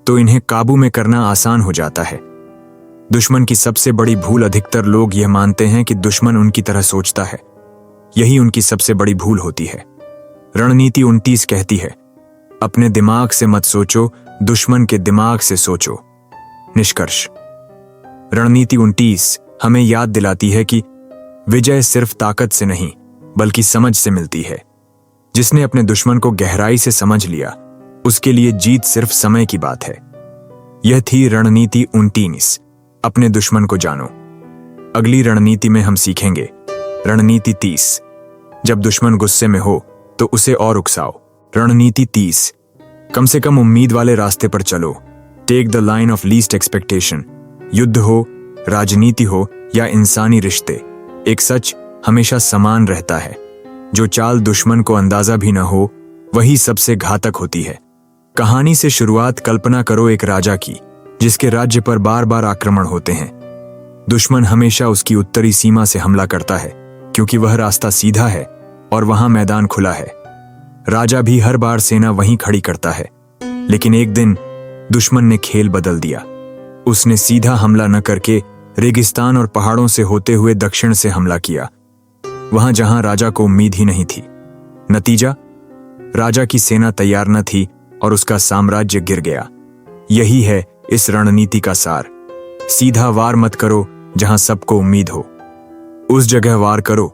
तो इन्हें काबू में करना आसान हो जाता है। दुश्मन की सबसे बड़ी भूल, अधिकतर लोग यह मानते हैं कि दुश्मन उनकी तरह सोचता है। यही उनकी सबसे बड़ी भूल होती है। रणनीति 29 कहती है, अपने दिमाग से मत सोचो, दुश्मन के दिमाग से सोचो। निष्कर्ष, रणनीति 29 हमें याद दिलाती है कि विजय सिर्फ ताकत से नहीं बल्कि समझ से मिलती है। जिसने अपने दुश्मन को गहराई से समझ लिया, उसके लिए जीत सिर्फ समय की बात है। यह थी रणनीति 29, अपने दुश्मन को जानो। अगली रणनीति में हम सीखेंगे रणनीति 30, जब दुश्मन गुस्से में हो तो उसे और उकसाओ। रणनीति 30, कम से कम उम्मीद वाले रास्ते पर चलो। Take the line of least expectation. युद्ध हो, राजनीति हो या इंसानी रिश्ते, एक सच हमेशा समान रहता है। जो चाल दुश्मन को अंदाजा भी न हो, वही सबसे घातक होती है। कहानी से शुरुआत कल्पना करो एक राजा की, जिसके राज्य पर बार बार आक्रमण होते हैं। दुश्मन हमेशा उसकी उत्तरी सीमा से हमला करता है क्योंकि वह रास्ता सीधा है और वहां मैदान खुला है। राजा भी हर बार सेना वहीं खड़ी करता है, लेकिन एक दिन दुश्मन ने खेल बदल दिया। उसने सीधा हमला न करके रेगिस्तान और पहाड़ों से होते हुए दक्षिण से हमला किया, वहां जहां राजा को उम्मीद ही नहीं थी। नतीजा, राजा की सेना तैयार न थी और उसका साम्राज्य गिर गया। यही है इस रणनीति का सार। सीधा वार मत करो जहां सबको उम्मीद हो, उस जगह वार करो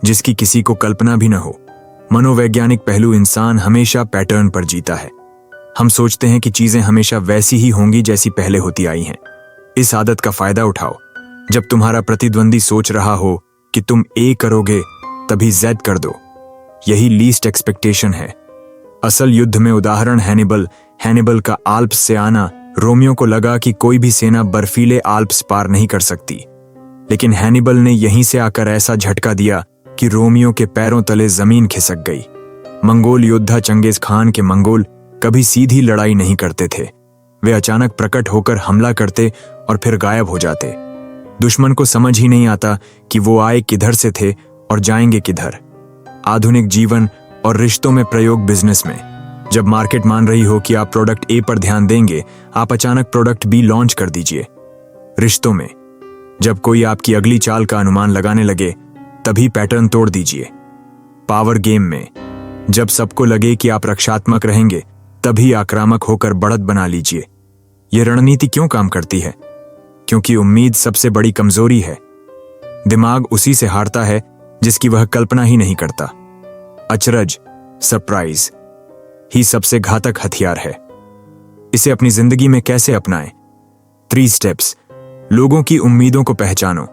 जिसकी किसी को कल्पना भी न हो। मनोवैज्ञानिक पहलू, इंसान हमेशा पैटर्न पर जीता है। हम सोचते हैं कि चीजें हमेशा वैसी ही होंगी जैसी पहले होती आई हैं। इस आदत का फायदा उठाओ। जब तुम्हारा प्रतिद्वंदी सोच रहा हो कि तुम ए करोगे, तभी जेड कर दो। यही लीस्ट एक्सपेक्टेशन है। असल युद्ध में उदाहरण हैनिबल का आल्प्स से आना। रोमियो को लगा कि कोई भी सेना बर्फीले आल्प्स पार नहीं कर सकती, लेकिन हैनिबल ने यहीं से आकर ऐसा झटका दिया कि रोमियो के पैरों तले जमीन खिसक गई। मंगोल योद्धा चंगेज खान के मंगोल कभी सीधी लड़ाई नहीं करते थे। वे अचानक प्रकट होकर हमला करते और फिर गायब हो जाते। दुश्मन को समझ ही नहीं आता कि वो आए किधर से थे और जाएंगे किधर। आधुनिक जीवन और रिश्तों में प्रयोग, बिजनेस में जब मार्केट मान रही हो कि आप प्रोडक्ट ए पर ध्यान देंगे, आप अचानक प्रोडक्ट बी लॉन्च कर दीजिए। रिश्तों में जब कोई आपकी अगली चाल का अनुमान लगाने लगे, तभी पैटर्न तोड़ दीजिए। पावर गेम में जब सबको लगे कि आप रक्षात्मक रहेंगे, तभी आक्रामक होकर बढ़त बना लीजिए। यह रणनीति क्यों काम करती है? क्योंकि उम्मीद सबसे बड़ी कमजोरी है। दिमाग उसी से हारता है जिसकी वह कल्पना ही नहीं करता। अचरज, सरप्राइज ही सबसे घातक हथियार है। इसे अपनी जिंदगी में कैसे अपनाएं? 3 स्टेप्स। लोगों की उम्मीदों को पहचानो।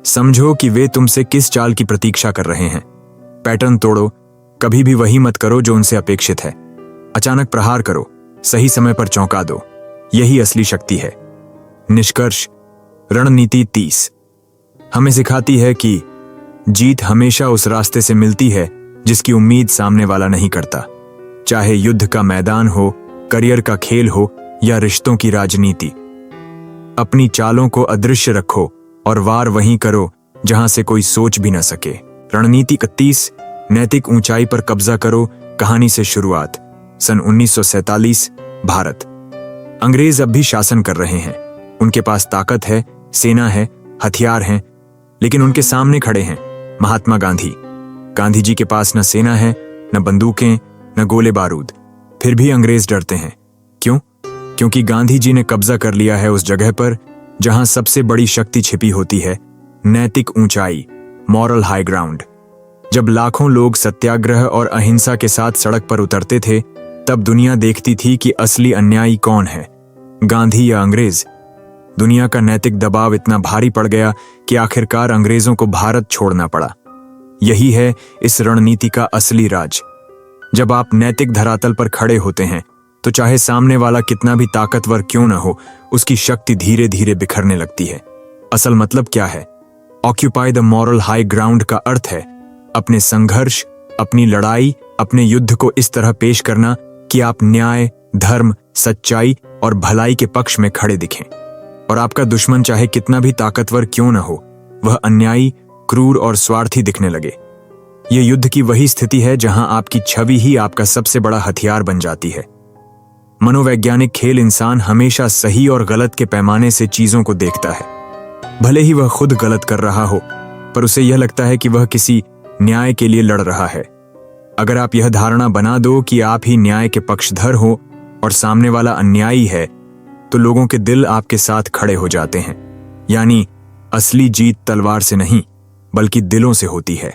समझो कि वे तुमसे किस चाल की प्रतीक्षा कर रहे हैं। पैटर्न तोड़ो। कभी भी वही मत करो जो उनसे अपेक्षित है। अचानक प्रहार करो, सही समय पर चौंका दो। यही असली शक्ति है। निष्कर्ष, रणनीति 30 हमें सिखाती है कि जीत हमेशा उस रास्ते से मिलती है जिसकी उम्मीद सामने वाला नहीं करता। चाहे युद्ध का मैदान हो, करियर का खेल हो या रिश्तों की राजनीति। अपनी चालों को अदृश्य रखो और वार वहीं करो जहां से कोई सोच भी न सके। रणनीति 31 नैतिक ऊंचाई पर कब्जा करो। कहानी से शुरुआत। सन 1947 भारत। अंग्रेज अब भी शासन कर रहे हैं। उनके पास ताकत है, सेना है, हथियार हैं, लेकिन उनके सामने खड़े हैं महात्मा गांधी। गांधी जी के पास न सेना है, न बंदूकें, न गोले बारूद। फिर भी अंग्रेज डरते हैं। क्यों? क्योंकि गांधी जी ने कब्जा कर लिया है उस जगह पर जहां सबसे बड़ी शक्ति छिपी होती है, नैतिक ऊंचाई, मॉरल हाई ग्राउंड। जब लाखों लोग सत्याग्रह और अहिंसा के साथ सड़क पर उतरते थे, तब दुनिया देखती थी कि असली अन्यायी कौन है, गांधी या अंग्रेज। दुनिया का नैतिक दबाव इतना भारी पड़ गया कि आखिरकार अंग्रेजों को भारत छोड़ना पड़ा। यही है इस रणनीति का असली राज। जब आप नैतिक धरातल पर खड़े होते हैं, तो चाहे सामने वाला कितना भी ताकतवर क्यों न हो, उसकी शक्ति धीरे धीरे बिखरने लगती है। असल मतलब क्या है? Occupy the moral high ground का अर्थ है अपने संघर्ष, अपनी लड़ाई, अपने युद्ध को इस तरह पेश करना कि आप न्याय, धर्म, सच्चाई और भलाई के पक्ष में खड़े दिखें। और आपका दुश्मन चाहे कितना भी ताकतवर क्यों न हो, वह अन्यायी, क्रूर और स्वार्थी दिखने लगे। यह युद्ध की वही स्थिति है जहां आपकी छवि ही आपका सबसे बड़ा हथियार बन जाती है। मनोवैज्ञानिक खेल इंसान हमेशा सही और गलत के पैमाने से चीजों को देखता है। भले ही वह खुद गलत कर रहा हो, पर उसे यह लगता है कि वह किसी न्याय के लिए लड़ रहा है। अगर आप यह धारणा बना दो कि आप ही न्याय के पक्षधर हो और सामने वाला अन्यायी है, तो लोगों के दिल आपके साथ खड़े हो जाते हैं। यानी असली जीत तलवार से नहीं, बल्कि दिलों से होती है।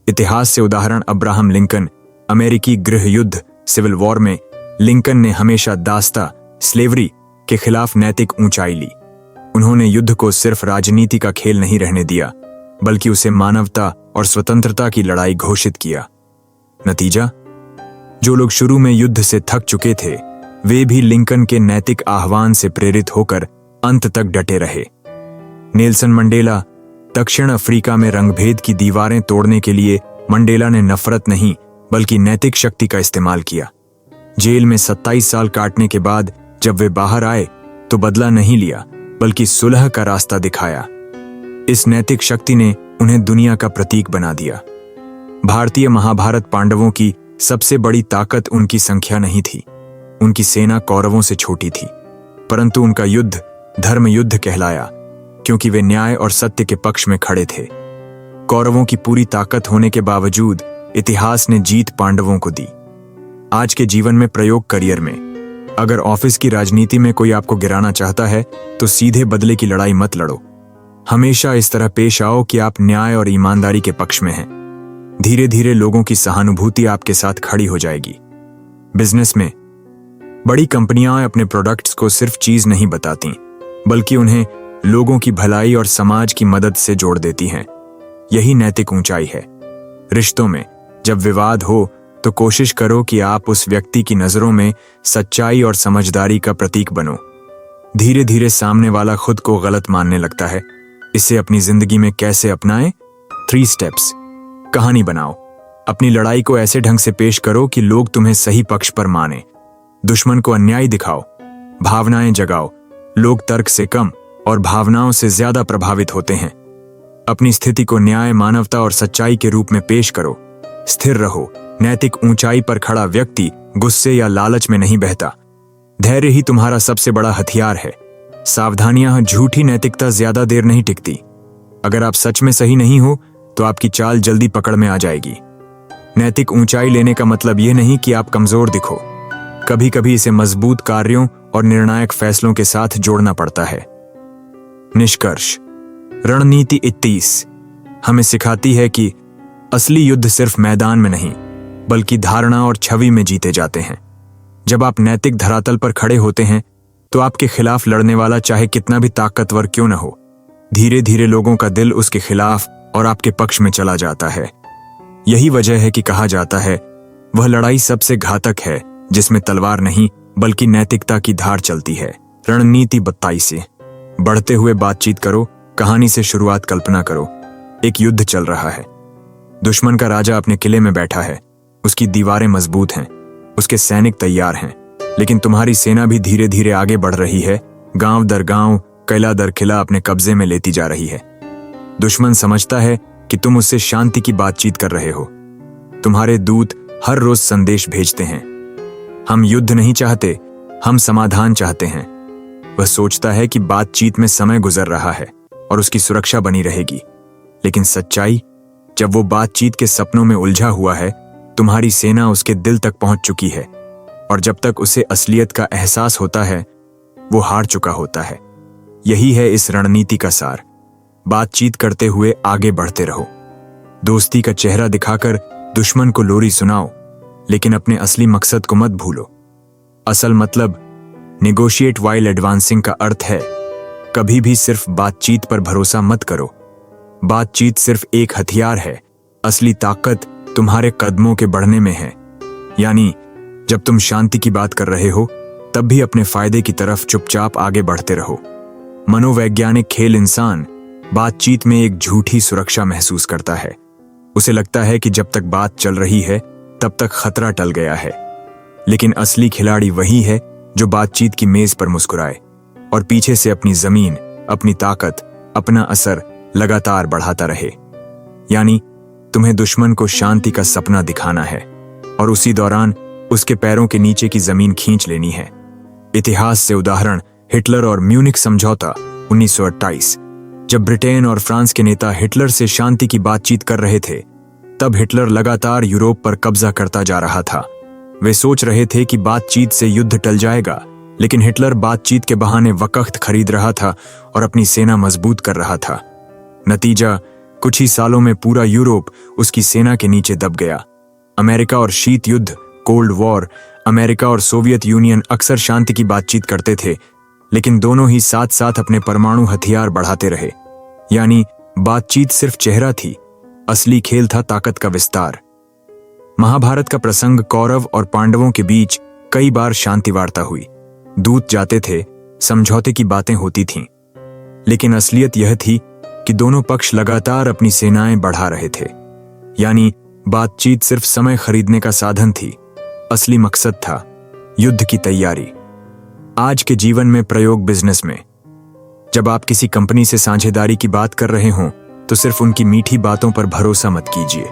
इतिहास से उदाहरण अब्राहम लिंकन। अमेरिकी गृह युद्ध, सिविल वॉर में लिंकन ने हमेशा दास्ता, स्लेवरी के खिलाफ नैतिक ऊंचाई ली। उन्होंने युद्ध को सिर्फ राजनीति का खेल नहीं रहने दिया, बल्कि उसे मानवता और स्वतंत्रता की लड़ाई घोषित किया। नतीजा, जो लोग शुरू में युद्ध से थक चुके थे, वे भी लिंकन के नैतिक आह्वान से प्रेरित होकर अंत तक डटे रहे। Nelson Mandela. दक्षिण अफ्रीका में रंगभेद की दीवारें तोड़ने के लिए मंडेला ने नफरत नहीं, बल्कि नैतिक शक्ति का इस्तेमाल किया। जेल में 27 साल काटने के बाद जब वे बाहर आए, तो बदला नहीं लिया, बल्कि सुलह का रास्ता दिखाया। इस नैतिक शक्ति ने उन्हें दुनिया का प्रतीक बना दिया। भारतीय महाभारत पांडवों की सबसे बड़ी ताकत उनकी संख्या नहीं थी। उनकी सेना कौरवों से छोटी थी, परंतु उनका युद्ध धर्म युद्ध कहलाया, क्योंकि वे न्याय और सत्य के पक्ष में खड़े थे। कौरवों की पूरी ताकत होने के बावजूद इतिहास ने जीत पांडवों को दी। आज के जीवन में प्रयोग, करियर में, अगर ऑफिस की राजनीति में कोई आपको गिराना चाहता है, तो सीधे बदले की लड़ाई मत लड़ो। हमेशा इस तरह पेश आओ कि आप न्याय और ईमानदारी के पक्ष में हैं। धीरे धीरे लोगों की सहानुभूति आपके साथ खड़ी हो जाएगी। बिजनेस में बड़ी कंपनियां अपने प्रोडक्ट्स को सिर्फ चीज नहीं बताती, बल्कि उन्हें लोगों की भलाई और समाज की मदद से जोड़ देती हैं। यही नैतिक ऊंचाई है। रिश्तों में जब विवाद हो, तो कोशिश करो कि आप उस व्यक्ति की नजरों में सच्चाई और समझदारी का प्रतीक बनो। धीरे धीरे सामने वाला खुद को गलत मानने लगता है। इसे अपनी जिंदगी में कैसे अपनाएं? 3 स्टेप्स। कहानी बनाओ। अपनी लड़ाई को ऐसे ढंग से पेश करो कि लोग तुम्हें सही पक्ष पर माने। दुश्मन को अन्याय दिखाओ। भावनाएं जगाओ। लोग तर्क से कम और भावनाओं से ज्यादा प्रभावित होते हैं। अपनी स्थिति को न्याय, मानवता और सच्चाई के रूप में पेश करो। स्थिर रहो। नैतिक ऊंचाई पर खड़ा व्यक्ति गुस्से या लालच में नहीं बहता। धैर्य ही तुम्हारा सबसे बड़ा हथियार है। सावधानियां, झूठी नैतिकता ज्यादा देर नहीं टिकती। अगर आप सच में सही नहीं हो, तो आपकी चाल जल्दी पकड़ में आ जाएगी। नैतिक ऊंचाई लेने का मतलब यह नहीं कि आप कमजोर दिखो। कभी कभी इसे मजबूत कार्यों और निर्णायक फैसलों के साथ जोड़ना पड़ता है। निष्कर्ष, रणनीति 31 हमें सिखाती है कि असली युद्ध सिर्फ मैदान में नहीं, बल्कि धारणा और छवि में जीते जाते हैं। जब आप नैतिक धरातल पर खड़े होते हैं, तो आपके खिलाफ लड़ने वाला चाहे कितना भी ताकतवर क्यों न हो, धीरे धीरे लोगों का दिल उसके खिलाफ और आपके पक्ष में चला जाता है। यही वजह है कि कहा जाता है, वह लड़ाई सबसे घातक है जिसमें तलवार नहीं बल्कि नैतिकता की धार चलती है। रणनीति 22 बढ़ते हुए बातचीत करो। कहानी से शुरुआत कल्पना करो। एक युद्ध चल रहा है। दुश्मन का राजा अपने किले में बैठा है। उसकी दीवारें मजबूत हैं, उसके सैनिक तैयार हैं, लेकिन तुम्हारी सेना भी धीरे धीरे आगे बढ़ रही है। गांव दर गांव, किला दर किला अपने कब्जे में लेती जा रही है। दुश्मन समझता है कि तुम उससे शांति की बातचीत कर रहे हो। तुम्हारे दूत हर रोज संदेश भेजते हैं, हम युद्ध नहीं चाहते, हम समाधान चाहते हैं। वह सोचता है कि बातचीत में समय गुजर रहा है और उसकी सुरक्षा बनी रहेगी, लेकिन सच्चाई, जब वो बातचीत के सपनों में उलझा हुआ है, तुम्हारी सेना उसके दिल तक पहुंच चुकी है और जब तक उसे असलियत का एहसास होता है, वो हार चुका होता है। यही है इस रणनीति का सार। बातचीत करते हुए आगे बढ़ते रहो। दोस्ती का चेहरा दिखाकर दुश्मन को लोरी सुनाओ, लेकिन अपने असली मकसद को मत भूलो। असल मतलब नेगोशिएट वाइल एडवांसिंग का अर्थ है, कभी भी सिर्फ बातचीत पर भरोसा मत करो। बातचीत सिर्फ एक हथियार है, असली ताकत तुम्हारे कदमों के बढ़ने में है। यानी जब तुम शांति की बात कर रहे हो, तब भी अपने फायदे की तरफ चुपचाप आगे बढ़ते रहो। मनोवैज्ञानिक खेल इंसान बातचीत में एक झूठी सुरक्षा महसूस करता है। उसे लगता है कि जब तक बात चल रही है, तब तक खतरा टल गया है। लेकिन असली खिलाड़ी वही है जो बातचीत की मेज पर मुस्कुराए और पीछे से अपनी जमीन, अपनी ताकत, अपना असर लगातार बढ़ाता रहे। यानी तुम्हें दुश्मन को शांति का सपना दिखाना है और उसी दौरान उसके पैरों के नीचे की जमीन खींच लेनी है। इतिहास से उदाहरण, हिटलर और म्यूनिख समझौता 1928। जब ब्रिटेन और फ्रांस के नेता हिटलर से शांति की बातचीत कर रहे थे, तब हिटलर लगातार यूरोप पर कब्जा करता जा रहा था। वे सोच रहे थे कि बातचीत से युद्ध टल जाएगा, लेकिन हिटलर बातचीत के बहाने वक्त खरीद रहा था और अपनी सेना मजबूत कर रहा था। नतीजा, कुछ ही सालों में पूरा यूरोप उसकी सेना के नीचे दब गया। अमेरिका और शीत युद्ध, कोल्ड वॉर, अमेरिका और सोवियत यूनियन अक्सर शांति की बातचीत करते थे, लेकिन दोनों ही साथ साथ अपने परमाणु हथियार बढ़ाते रहे। यानी बातचीत सिर्फ चेहरा थी, असली खेल था ताकत का विस्तार। महाभारत का प्रसंग, कौरव और पांडवों के बीच कई बार शांति वार्ता हुई। दूत जाते थे, समझौते की बातें होती थीं, लेकिन असलियत यह थी कि दोनों पक्ष लगातार अपनी सेनाएं बढ़ा रहे थे। यानी बातचीत सिर्फ समय खरीदने का साधन थी, असली मकसद था युद्ध की तैयारी। आज के जीवन में प्रयोग, बिजनेस में, जब आप किसी कंपनी से साझेदारी की बात कर रहे हों, तो सिर्फ उनकी मीठी बातों पर भरोसा मत कीजिए।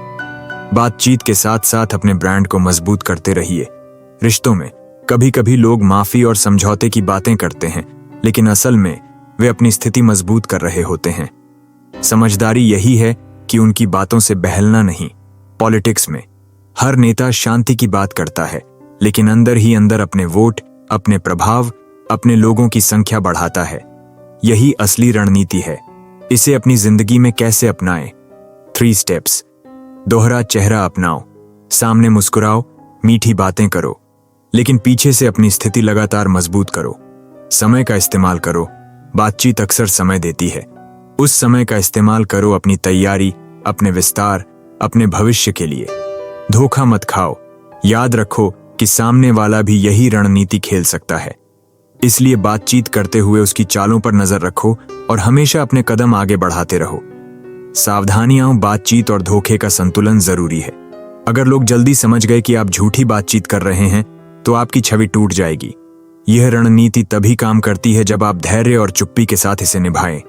बातचीत के साथ साथ अपने ब्रांड को मजबूत करते रहिए। रिश्तों में कभी कभी लोग माफी और समझौते की बातें करते हैं, लेकिन असल में वे अपनी स्थिति मजबूत कर रहे होते हैं। समझदारी यही है कि उनकी बातों से बहलना नहीं। पॉलिटिक्स में हर नेता शांति की बात करता है, लेकिन अंदर ही अंदर अपने वोट, अपने प्रभाव, अपने लोगों की संख्या बढ़ाता है। यही असली रणनीति है। इसे अपनी जिंदगी में कैसे अपनाएं? 3 स्टेप्स। दोहरा चेहरा अपनाओ। सामने मुस्कुराओ, मीठी बातें करो, लेकिन पीछे से अपनी स्थिति लगातार मजबूत करो। समय का इस्तेमाल करो। बातचीत अक्सर समय देती है। उस समय का इस्तेमाल करो अपनी तैयारी, अपने विस्तार, अपने भविष्य के लिए। धोखा मत खाओ। याद रखो कि सामने वाला भी यही रणनीति खेल सकता है। इसलिए बातचीत करते हुए उसकी चालों पर नजर रखो और हमेशा अपने कदम आगे बढ़ाते रहो। सावधानियां, बातचीत और धोखे का संतुलन जरूरी है। अगर लोग जल्दी समझ गए कि आप झूठी बातचीत कर रहे हैं, तो आपकी छवि टूट जाएगी। यह रणनीति तभी काम करती है जब आप धैर्य और चुप्पी के साथ इसे निभाएं।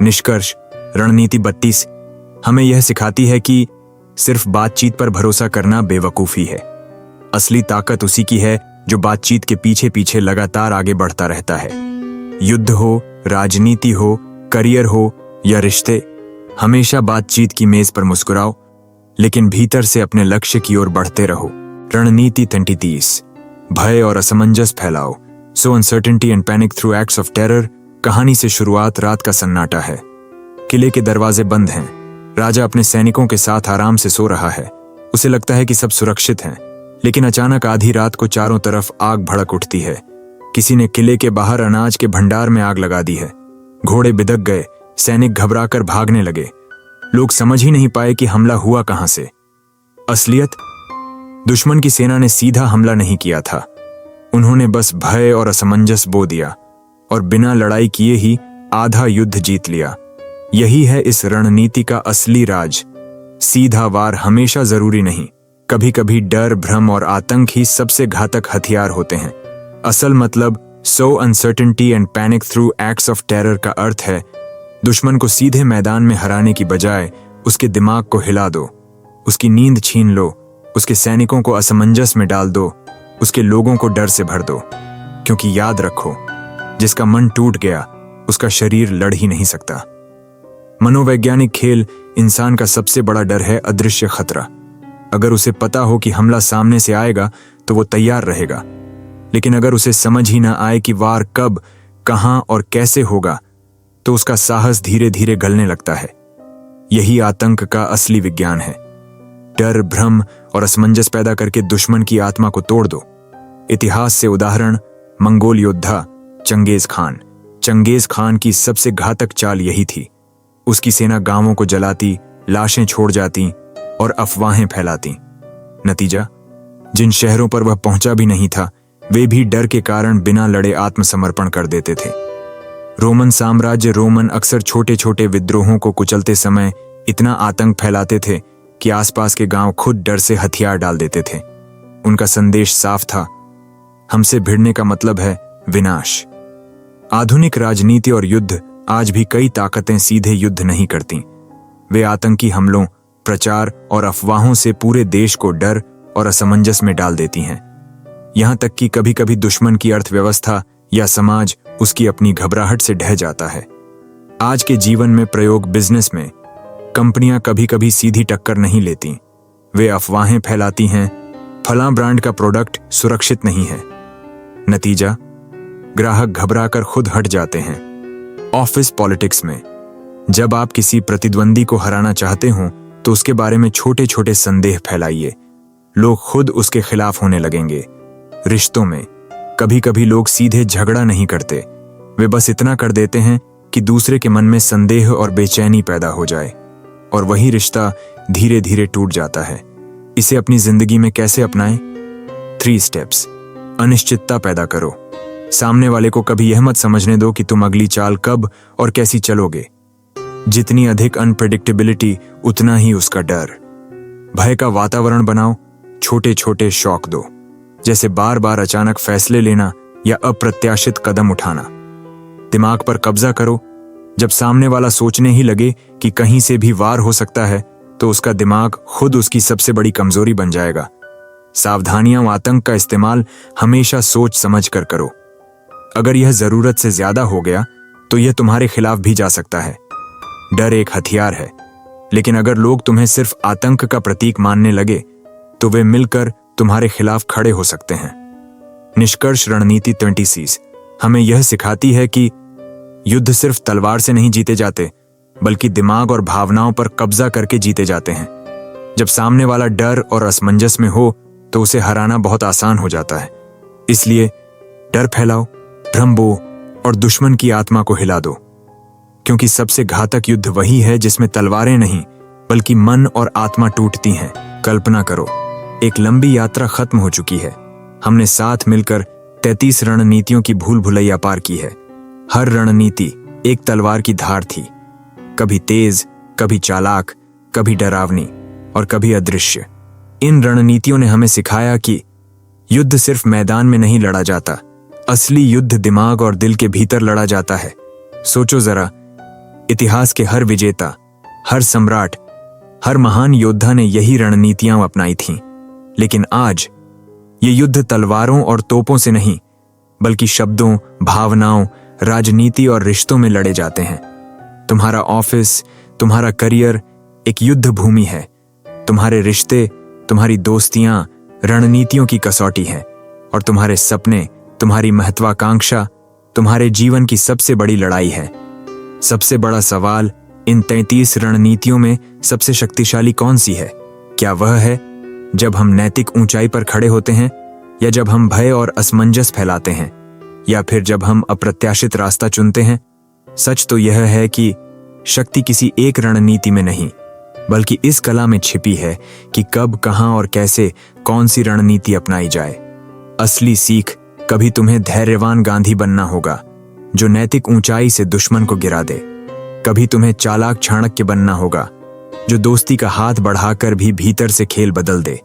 निष्कर्ष, रणनीति 32 हमें यह सिखाती है कि सिर्फ बातचीत पर भरोसा करना बेवकूफी है। असली ताकत उसी की है जो बातचीत के पीछे पीछे लगातार आगे बढ़ता रहता है। युद्ध हो, राजनीति हो, करियर हो या रिश्ते, हमेशा बातचीत की मेज पर मुस्कुराओ, लेकिन भीतर से अपने लक्ष्य की ओर बढ़ते रहो। रणनीति 33, भय और असमंजस फैलाओ। Sow uncertainty and panic through acts of terror. कहानी से शुरुआत रात का सन्नाटा है। किले के दरवाजे बंद हैं। राजा अपने सैनिकों के साथ आराम से सो रहा है। उसे लगता है कि सब सुरक्षित हैं, लेकिन अचानक आधी रात को चारों तरफ आग भड़क उठती है। किसी ने किले के बाहर अनाज के भंडार में आग लगा दी है। घोड़े बिदक गए, सैनिक घबराकर भागने लगे। लोग समझ ही नहीं पाए कि हमला हुआ कहां से। असलियत, दुश्मन की सेना ने सीधा हमला नहीं किया था। उन्होंने बस भय और असमंजस बो दिया और बिना लड़ाई किए ही आधा युद्ध जीत लिया। यही है इस रणनीति का असली राज। सीधा वार हमेशा जरूरी नहीं। कभी कभी डर, भ्रम और आतंक ही सबसे घातक हथियार होते हैं। असल मतलब sow uncertainty and panic through acts of terror का अर्थ है दुश्मन को सीधे मैदान में हराने की बजाय उसके दिमाग को हिला दो, उसकी नींद छीन लो, उसके सैनिकों को असमंजस में डाल दो, उसके लोगों को डर से भर दो। क्योंकि याद रखो, जिसका मन टूट गया उसका शरीर लड़ ही नहीं सकता। मनोवैज्ञानिक खेल इंसान का सबसे बड़ा डर है अदृश्य खतरा। अगर उसे पता हो कि हमला सामने से आएगा तो वो तैयार रहेगा, लेकिन अगर उसे समझ ही ना आए कि वार कब, कहां और कैसे होगा, तो उसका साहस धीरे धीरे गलने लगता है। यही आतंक का असली विज्ञान है। डर, भ्रम और असमंजस पैदा करके दुश्मन की आत्मा को तोड़ दो। इतिहास से उदाहरण, मंगोल योद्धा चंगेज खान। चंगेज खान की सबसे घातक चाल यही थी। उसकी सेना गांवों को जलाती, लाशें छोड़ जाती और अफवाहें फैलाती। नतीजा, जिन शहरों पर वह पहुंचा भी नहीं था, वे भी डर के कारण बिना लड़े आत्मसमर्पण कर देते थे। रोमन साम्राज्य रोमन अक्सर छोटे छोटे विद्रोहों को कुचलते समय इतना आतंक फैलाते थे कि आसपास के गांव खुद डर से हथियार डाल देते थे। उनका संदेश साफ था, हमसे भिड़ने का मतलब है विनाश। आधुनिक राजनीति और युद्ध आज भी कई ताकतें सीधे युद्ध नहीं करती। वे आतंकी हमलों, प्रचार और अफवाहों से पूरे देश को डर और असमंजस में डाल देती हैं। यहां तक कि कभी कभी दुश्मन की अर्थव्यवस्था या समाज उसकी अपनी घबराहट से ढह जाता है। आज के जीवन में प्रयोग बिजनेस में कंपनियां कभी कभी सीधी टक्कर नहीं लेती। वे अफवाहें फैलाती हैं, फलां ब्रांड का प्रोडक्ट सुरक्षित नहीं है। नतीजा, ग्राहक घबराकर खुद हट जाते हैं। ऑफिस पॉलिटिक्स में जब आप किसी प्रतिद्वंदी को हराना चाहते हो तो उसके बारे में छोटे छोटे संदेह फैलाइए। लोग खुद उसके खिलाफ होने लगेंगे। रिश्तों में कभी कभी लोग सीधे झगड़ा नहीं करते, वे बस इतना कर देते हैं कि दूसरे के मन में संदेह और बेचैनी पैदा हो जाए, और वही रिश्ता धीरे धीरे टूट जाता है। इसे अपनी जिंदगी में कैसे अपनाएं? 3 स्टेप्स। अनिश्चितता पैदा करो। सामने वाले को कभी यह मत समझने दो कि तुम अगली चाल कब और कैसी चलोगे। जितनी अधिक अनप्रेडिक्टेबिलिटी, उतना ही उसका डर। भय का वातावरण बनाओ, छोटे छोटे शौक दो, जैसे बार बार अचानक फैसले लेना या अप्रत्याशित कदम उठाना। दिमाग पर कब्जा करो। जब सामने वाला सोचने ही लगे कि कहीं से भी वार हो सकता है, तो उसका दिमाग खुद उसकी सबसे बड़ी कमजोरी बन जाएगा। सावधानियां और आतंक का इस्तेमाल हमेशा सोच समझ कर करो। अगर यह जरूरत से ज्यादा हो गया तो यह तुम्हारे खिलाफ भी जा सकता है। डर एक हथियार है, लेकिन अगर लोग तुम्हें सिर्फ आतंक का प्रतीक मानने लगे तो वे मिलकर तुम्हारे खिलाफ खड़े हो सकते हैं। निष्कर्ष, रणनीति 26 हमें यह सिखाती है कि युद्ध सिर्फ तलवार से नहीं जीते जाते, बल्कि दिमाग और भावनाओं पर कब्जा करके जीते जाते हैं। जब सामने वाला डर और असमंजस में हो तो उसे हराना बहुत आसान हो जाता है। इसलिए डर फैलाओ, भ्रम बो और दुश्मन की आत्मा को हिला दो, क्योंकि सबसे घातक युद्ध वही है जिसमें तलवारें नहीं बल्कि मन और आत्मा टूटती हैं। कल्पना करो, एक लंबी यात्रा खत्म हो चुकी है। हमने साथ मिलकर 33 रणनीतियों की भूल भुलैया पार की है। हर रणनीति एक तलवार की धार थी, कभी तेज, कभी चालाक, कभी डरावनी और कभी अदृश्य। इन रणनीतियों ने हमें सिखाया कि युद्ध सिर्फ मैदान में नहीं लड़ा जाता, असली युद्ध दिमाग और दिल के भीतर लड़ा जाता है। सोचो जरा, इतिहास के हर विजेता, हर सम्राट, हर महान योद्धा ने यही रणनीतियां अपनाई थीं। लेकिन आज ये युद्ध तलवारों और तोपों से नहीं, बल्कि शब्दों, भावनाओं, राजनीति और रिश्तों में लड़े जाते हैं। तुम्हारा ऑफिस, तुम्हारा करियर एक युद्ध भूमि है। तुम्हारे रिश्ते, तुम्हारी दोस्तियां रणनीतियों की कसौटी हैं और तुम्हारे सपने, तुम्हारी महत्वाकांक्षा तुम्हारे जीवन की सबसे बड़ी लड़ाई है। सबसे बड़ा सवाल, इन 33 रणनीतियों में सबसे शक्तिशाली कौन सी है? क्या वह है जब हम नैतिक ऊंचाई पर खड़े होते हैं, या जब हम भय और असमंजस फैलाते हैं, या फिर जब हम अप्रत्याशित रास्ता चुनते हैं? सच तो यह है कि शक्ति किसी एक रणनीति में नहीं, बल्कि इस कला में छिपी है कि कब, कहां और कैसे कौन सी रणनीति अपनाई जाए। असली सीख, कभी तुम्हें धैर्यवान गांधी बनना होगा जो नैतिक ऊंचाई से दुश्मन को गिरा दे। कभी तुम्हें चालाक चाणक्य बनना होगा जो दोस्ती का हाथ बढ़ाकर भी भीतर से खेल बदल दे।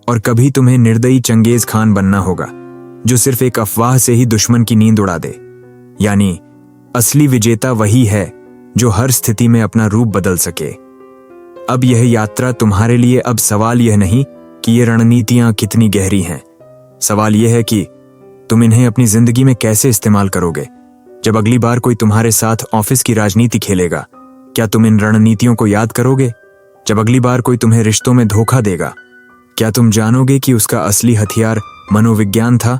और कभी तुम्हें निर्दयी चंगेज खान बनना होगा जो सिर्फ एक अफवाह से ही दुश्मन की नींद उड़ा दे। यानी असली विजेता वही है जो हर स्थिति में अपना रूप बदल सके। अब यह यात्रा तुम्हारे लिए। अब सवाल यह नहीं कि ये रणनीतियां कितनी गहरी हैं, सवाल यह है कि तुम इन्हें अपनी जिंदगी में कैसे इस्तेमाल करोगे। जब अगली बार कोई तुम्हारे साथ ऑफिस की राजनीति खेलेगा, क्या तुम इन रणनीतियों को याद करोगे? जब अगली बार कोई तुम्हें रिश्तों में धोखा देगा, क्या तुम जानोगे कि उसका असली हथियार मनोविज्ञान था?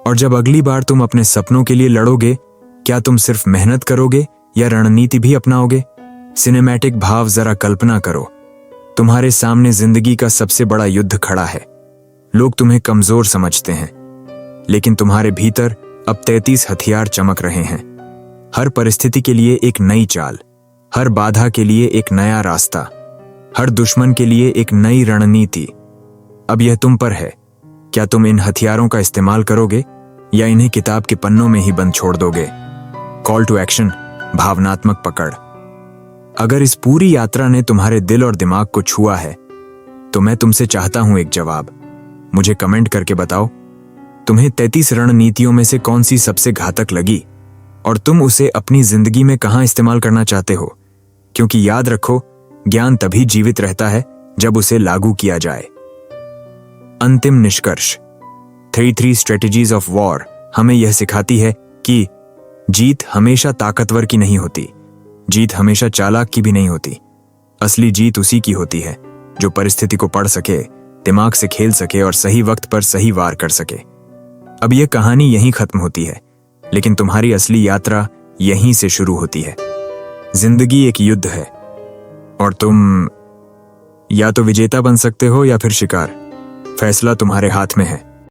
और जब अगली बार तुम अपने सपनों के लिए लड़ोगे, क्या तुम सिर्फ मेहनत करोगे या रणनीति भी अपनाओगे? सिनेमैटिक भाव जरा कल्पना करो। तुम्हारे सामने जिंदगी का सबसे बड़ा युद्ध खड़ा है। लोग तुम्हें कमजोर समझते हैं, लेकिन तुम्हारे भीतर अब 33 हथियार चमक रहे हैं। हर परिस्थिति के लिए एक नई चाल, हर बाधा के लिए एक नया रास्ता, हर दुश्मन के लिए एक नई रणनीति। अब यह तुम पर है। क्या तुम इन हथियारों का इस्तेमाल करोगे या इन्हें किताब के पन्नों में ही बंद छोड़ दोगे? कॉल टू एक्शन, भावनात्मक पकड़। अगर इस पूरी यात्रा ने तुम्हारे दिल और दिमाग को छुआ है, तो मैं तुमसे चाहता हूं एक जवाब। मुझे कमेंट करके बताओ, तुम्हें 33 रणनीतियों में से कौन सी सबसे घातक लगी और तुम उसे अपनी जिंदगी में कहां इस्तेमाल करना चाहते हो? क्योंकि याद रखो, ज्ञान तभी जीवित रहता है जब उसे लागू किया जाए। अंतिम निष्कर्ष, 33 स्ट्रेटजीज ऑफ वॉर हमें यह सिखाती है कि जीत हमेशा ताकतवर की नहीं होती, जीत हमेशा चालाक की भी नहीं होती। असली जीत उसी की होती है जो परिस्थिति को पढ़ सके, दिमाग से खेल सके और सही वक्त पर सही वार कर सके। अब यह कहानी यहीं खत्म होती है, लेकिन तुम्हारी असली यात्रा यहीं से शुरू होती है। जिंदगी एक युद्ध है और तुम या तो विजेता बन सकते हो या फिर शिकार। फैसला तुम्हारे हाथ में है।